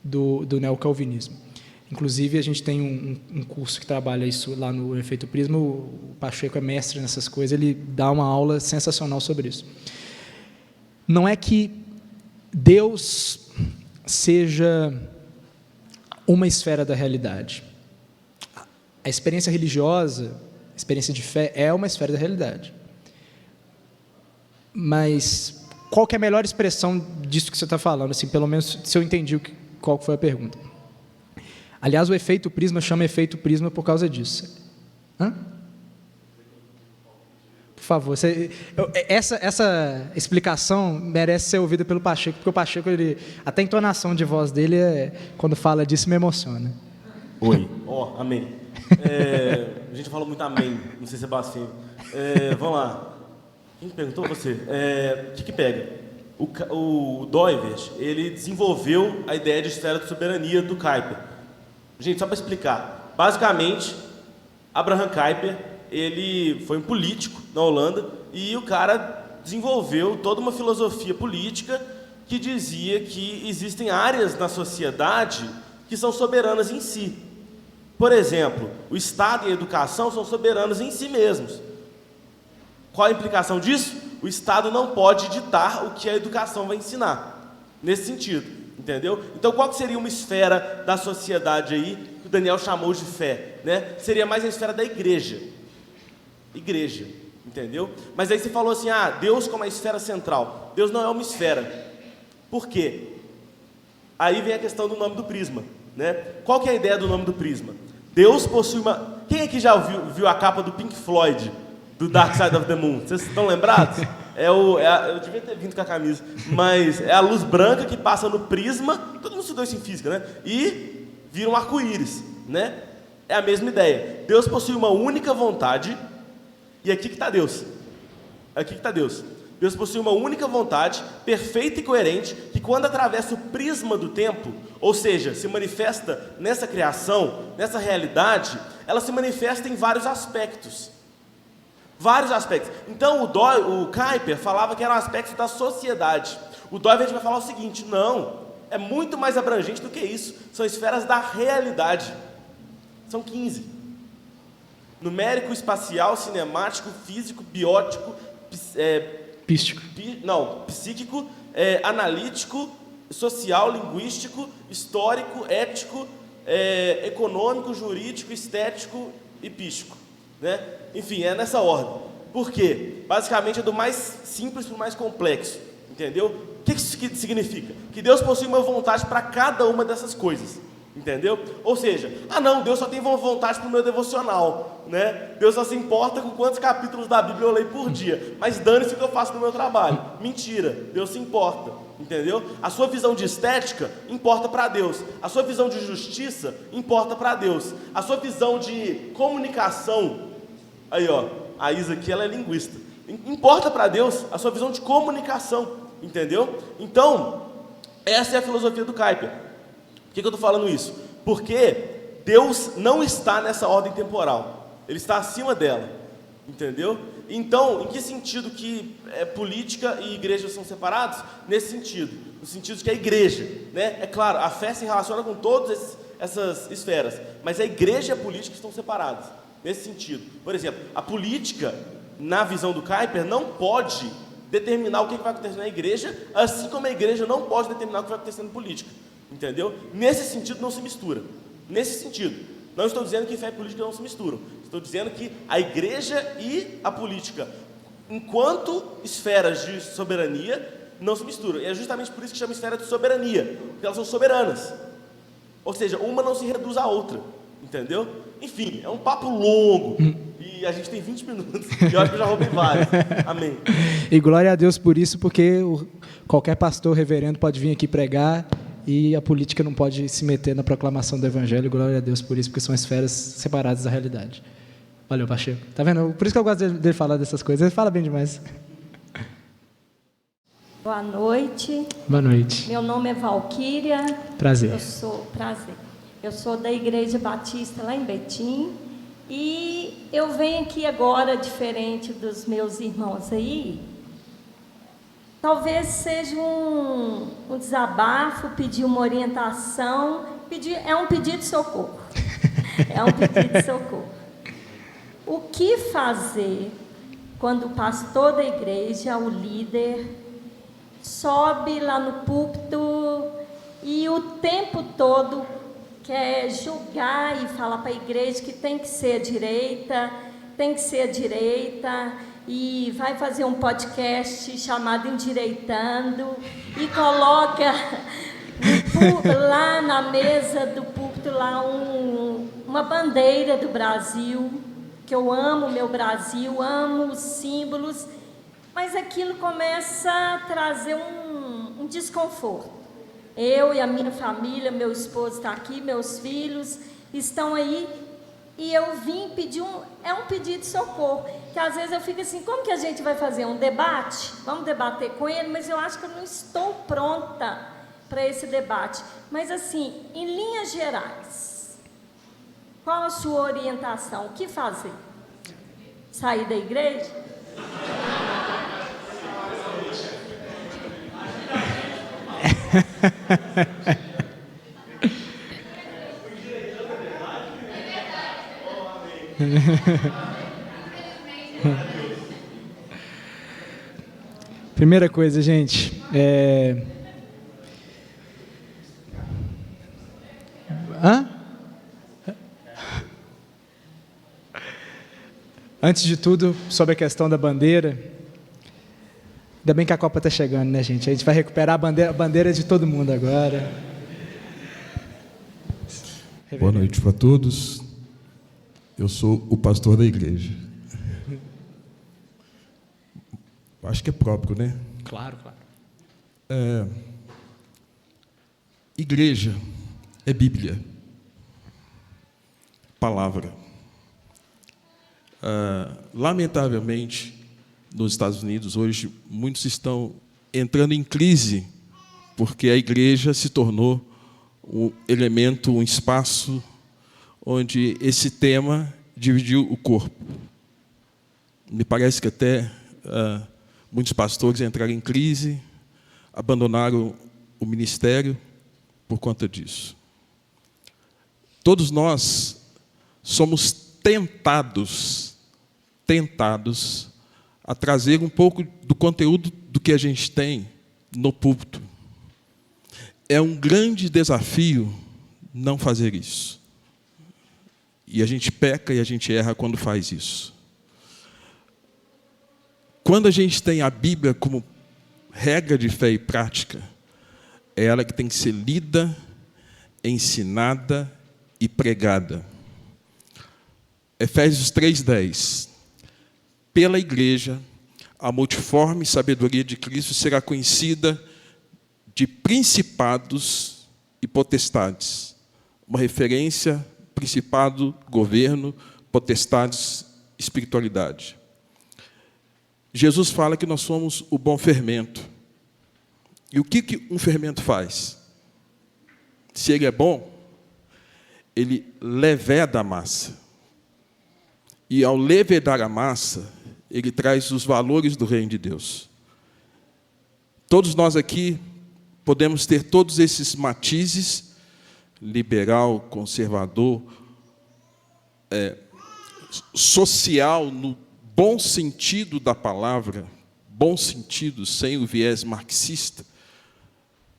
do neocalvinismo. Inclusive, a gente tem um curso que trabalha isso lá no Efeito Prisma, o Pacheco é mestre nessas coisas, ele dá uma aula sensacional sobre isso. Não é que Deus seja uma esfera da realidade. A experiência religiosa, a experiência de fé, é uma esfera da realidade. Mas qual que é a melhor expressão disso que você está falando? Assim, pelo menos, se eu entendi qual foi a pergunta. Aliás, o efeito prisma chama efeito prisma por causa disso. Hã? Por favor, essa explicação merece ser ouvida pelo Pacheco, porque o Pacheco, até a entonação de voz dele, quando fala disso, me emociona. Oi. Amém. A gente fala muito amém, não sei se é blasfêmio. Vamos lá. Quem perguntou? Você. O que pega? O Doivert, ele desenvolveu a ideia de esfera de soberania do Kuyper. Gente, só para explicar. Basicamente, Abraham Kuyper, ele foi um político na Holanda e o cara desenvolveu toda uma filosofia política que dizia que existem áreas na sociedade que são soberanas em si. Por exemplo, o Estado e a educação são soberanos em si mesmos. Qual a implicação disso? O Estado não pode ditar o que a educação vai ensinar. Nesse sentido, entendeu? Então, qual que seria uma esfera da sociedade aí que o Daniel chamou de fé, né? Seria mais a esfera da igreja. Igreja, entendeu? Mas aí você falou assim, Deus como a esfera central. Deus não é uma esfera. Por quê? Aí vem a questão do nome do prisma, né? Qual que é a ideia do nome do prisma? Deus possui uma... Quem aqui já viu a capa do Pink Floyd, do Dark Side of the Moon? Vocês estão lembrados? Eu devia ter vindo com a camisa, mas é a luz branca que passa no prisma, todo mundo estudou isso em física, né? E vira um arco-íris, né? É a mesma ideia. Deus possui uma única vontade, e aqui que está Deus. Aqui que está Deus. Deus possui uma única vontade, perfeita e coerente, que quando atravessa o prisma do tempo, ou seja, se manifesta nessa criação, nessa realidade, ela se manifesta em vários aspectos. Vários aspectos. Então, o Kuyper falava que eram aspectos da sociedade. O Doivert vai falar o seguinte, não, é muito mais abrangente do que isso. São esferas da realidade. São 15. Numérico, espacial, cinemático, físico, biótico, psíquico, analítico, social, linguístico, histórico, ético, econômico, jurídico, estético e pístico, né? Enfim, é nessa ordem. Por quê? Basicamente é do mais simples para o mais complexo, entendeu? O que isso significa? Que Deus possui uma vontade para cada uma dessas coisas, entendeu? Ou seja, não, Deus só tem uma vontade para o meu devocional, né? Deus só se importa com quantos capítulos da Bíblia eu leio por dia, mas dane-se o que eu faço no meu trabalho. Mentira, Deus se importa, entendeu? A sua visão de estética importa para Deus, a sua visão de justiça importa para Deus, a sua visão de comunicação, aí a Isa aqui, ela é linguista, importa para Deus a sua visão de comunicação, entendeu? Então, essa é a filosofia do Kuyper. Por que eu estou falando isso? Porque Deus não está nessa ordem temporal, Ele está acima dela, entendeu? Então, em que sentido que política e igreja são separados? Nesse sentido, no sentido de que a igreja, né? É claro, a fé se relaciona com todas essas esferas, mas a igreja e a política estão separadas, nesse sentido. Por exemplo, a política, na visão do Kuyper, não pode determinar o que vai acontecer na igreja, assim como a igreja não pode determinar o que vai acontecer na política, entendeu? Nesse sentido não se mistura, nesse sentido. Não estou dizendo que fé e política não se misturam, estou dizendo que a igreja e a política, enquanto esferas de soberania, não se misturam. E é justamente por isso que chama esfera de soberania, porque elas são soberanas, ou seja, uma não se reduz à outra, entendeu? Enfim, é um papo longo, e a gente tem 20 minutos, e eu acho que eu já roubei vários. Amém. E glória a Deus por isso, porque qualquer pastor reverendo pode vir aqui pregar, e a política não pode se meter na proclamação do evangelho. Glória a Deus por isso, porque são esferas separadas da realidade. Valeu, Pacheco. Tá vendo? Por isso que eu gosto dele falar dessas coisas. Ele fala bem demais. Boa noite. Boa noite. Meu nome é Valquíria. Prazer. Eu sou da Igreja Batista lá em Betim. E eu venho aqui agora, diferente dos meus irmãos aí, talvez seja um desabafo, pedir uma orientação, é um pedido de socorro. É um pedido de socorro. O que fazer quando o pastor da igreja, o líder, sobe lá no púlpito e o tempo todo quer julgar e falar para a igreja que tem que ser a direita, e vai fazer um podcast chamado Endireitando e coloca lá na mesa do púlpito lá uma bandeira do Brasil, que eu amo o meu Brasil, amo os símbolos, mas aquilo começa a trazer um desconforto. Eu e a minha família, meu esposo está aqui, meus filhos estão aí, e eu vim pedir um pedido de socorro, que às vezes eu fico assim, como que a gente vai fazer um debate? Vamos debater com ele, mas eu acho que eu não estou pronta para esse debate. Mas assim, em linhas gerais, qual a sua orientação? O que fazer? Sair da igreja? Primeira coisa, gente, antes de tudo, sobre a questão da bandeira, ainda bem que a Copa está chegando, né, gente? A gente vai recuperar a bandeira de todo mundo agora. Boa noite para todos. Eu sou o pastor da igreja. Acho que é próprio, né? Claro. Igreja é Bíblia, palavra. Lamentavelmente, nos Estados Unidos, hoje, muitos estão entrando em crise, porque a igreja se tornou um elemento, um espaço onde esse tema dividiu o corpo. Me parece que até muitos pastores entraram em crise, abandonaram o ministério por conta disso. Todos nós somos tentados a trazer um pouco do conteúdo do que a gente tem no púlpito. É um grande desafio não fazer isso. E a gente peca e a gente erra quando faz isso. Quando a gente tem a Bíblia como regra de fé e prática, é ela que tem que ser lida, ensinada e pregada. Efésios 3:10. Pela igreja, a multiforme sabedoria de Cristo será conhecida de principados e potestades. Uma referência, principado, governo, potestades, espiritualidade. Jesus fala que nós somos o bom fermento. E o que um fermento faz? Se ele é bom, ele leveda a massa. E ao levedar a massa, ele traz os valores do reino de Deus. Todos nós aqui podemos ter todos esses matizes, liberal, conservador, social, no bom sentido da palavra, bom sentido, sem o viés marxista.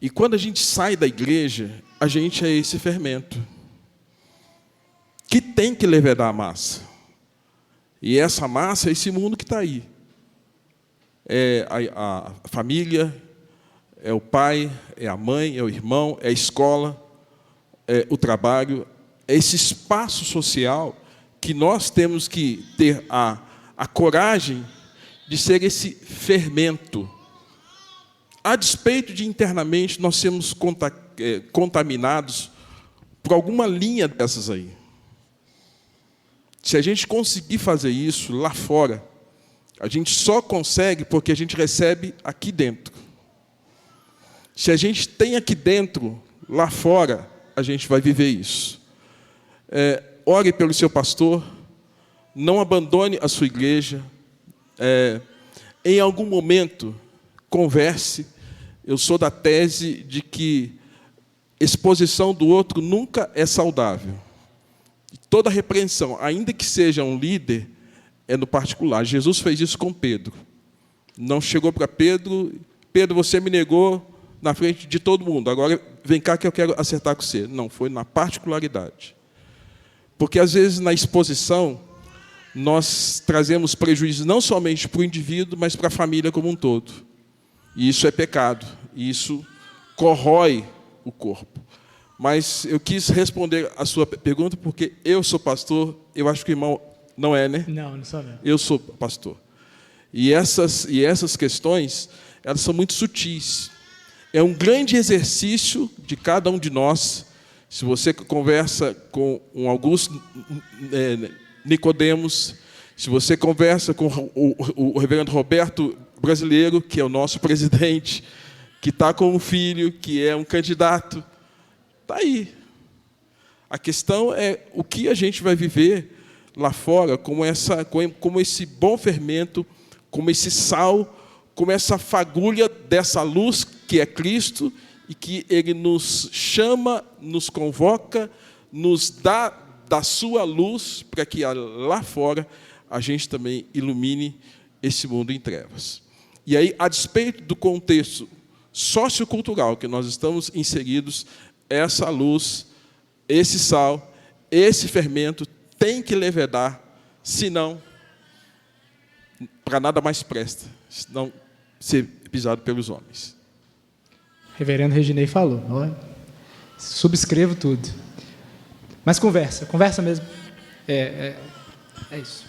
E quando a gente sai da igreja, a gente é esse fermento, que tem que levedar a massa. E essa massa é esse mundo que está aí. É a família, é o pai, é a mãe, é o irmão, é a escola, é o trabalho, é esse espaço social que nós temos que ter a coragem de ser esse fermento. A despeito de internamente nós sermos contaminados por alguma linha dessas aí. Se a gente conseguir fazer isso lá fora, a gente só consegue porque a gente recebe aqui dentro. Se a gente tem aqui dentro, lá fora, a gente vai viver isso. Ore pelo seu pastor, não abandone a sua igreja. Em algum momento, converse. Eu sou da tese de que exposição do outro nunca é saudável. Toda repreensão, ainda que seja um líder, é no particular. Jesus fez isso com Pedro. Não chegou para Pedro: Pedro, você me negou na frente de todo mundo, agora vem cá que eu quero acertar com você. Não, foi na particularidade. Porque, às vezes, na exposição, nós trazemos prejuízo não somente para o indivíduo, mas para a família como um todo. E isso é pecado, e isso corrói o corpo. Mas eu quis responder a sua pergunta porque eu sou pastor, eu acho que o irmão não é, né? Não sou não. Eu sou pastor. E essas questões, elas são muito sutis. É um grande exercício de cada um de nós. Se você conversa com um Augusto Nicodemos, se você conversa com o reverendo Roberto Brasileiro, que é o nosso presidente, que está com um filho, que é um candidato, está aí. A questão é o que a gente vai viver lá fora como esse bom fermento, como esse sal, como essa fagulha dessa luz que é Cristo e que Ele nos chama, nos convoca, nos dá da sua luz para que lá fora a gente também ilumine esse mundo em trevas. E aí, a despeito do contexto sociocultural que nós estamos inseridos, essa luz, esse sal, esse fermento tem que levedar, senão para nada mais presta, senão ser pisado pelos homens. Reverendo Reginei falou. Olha, subscrevo tudo. Mas conversa mesmo. É isso.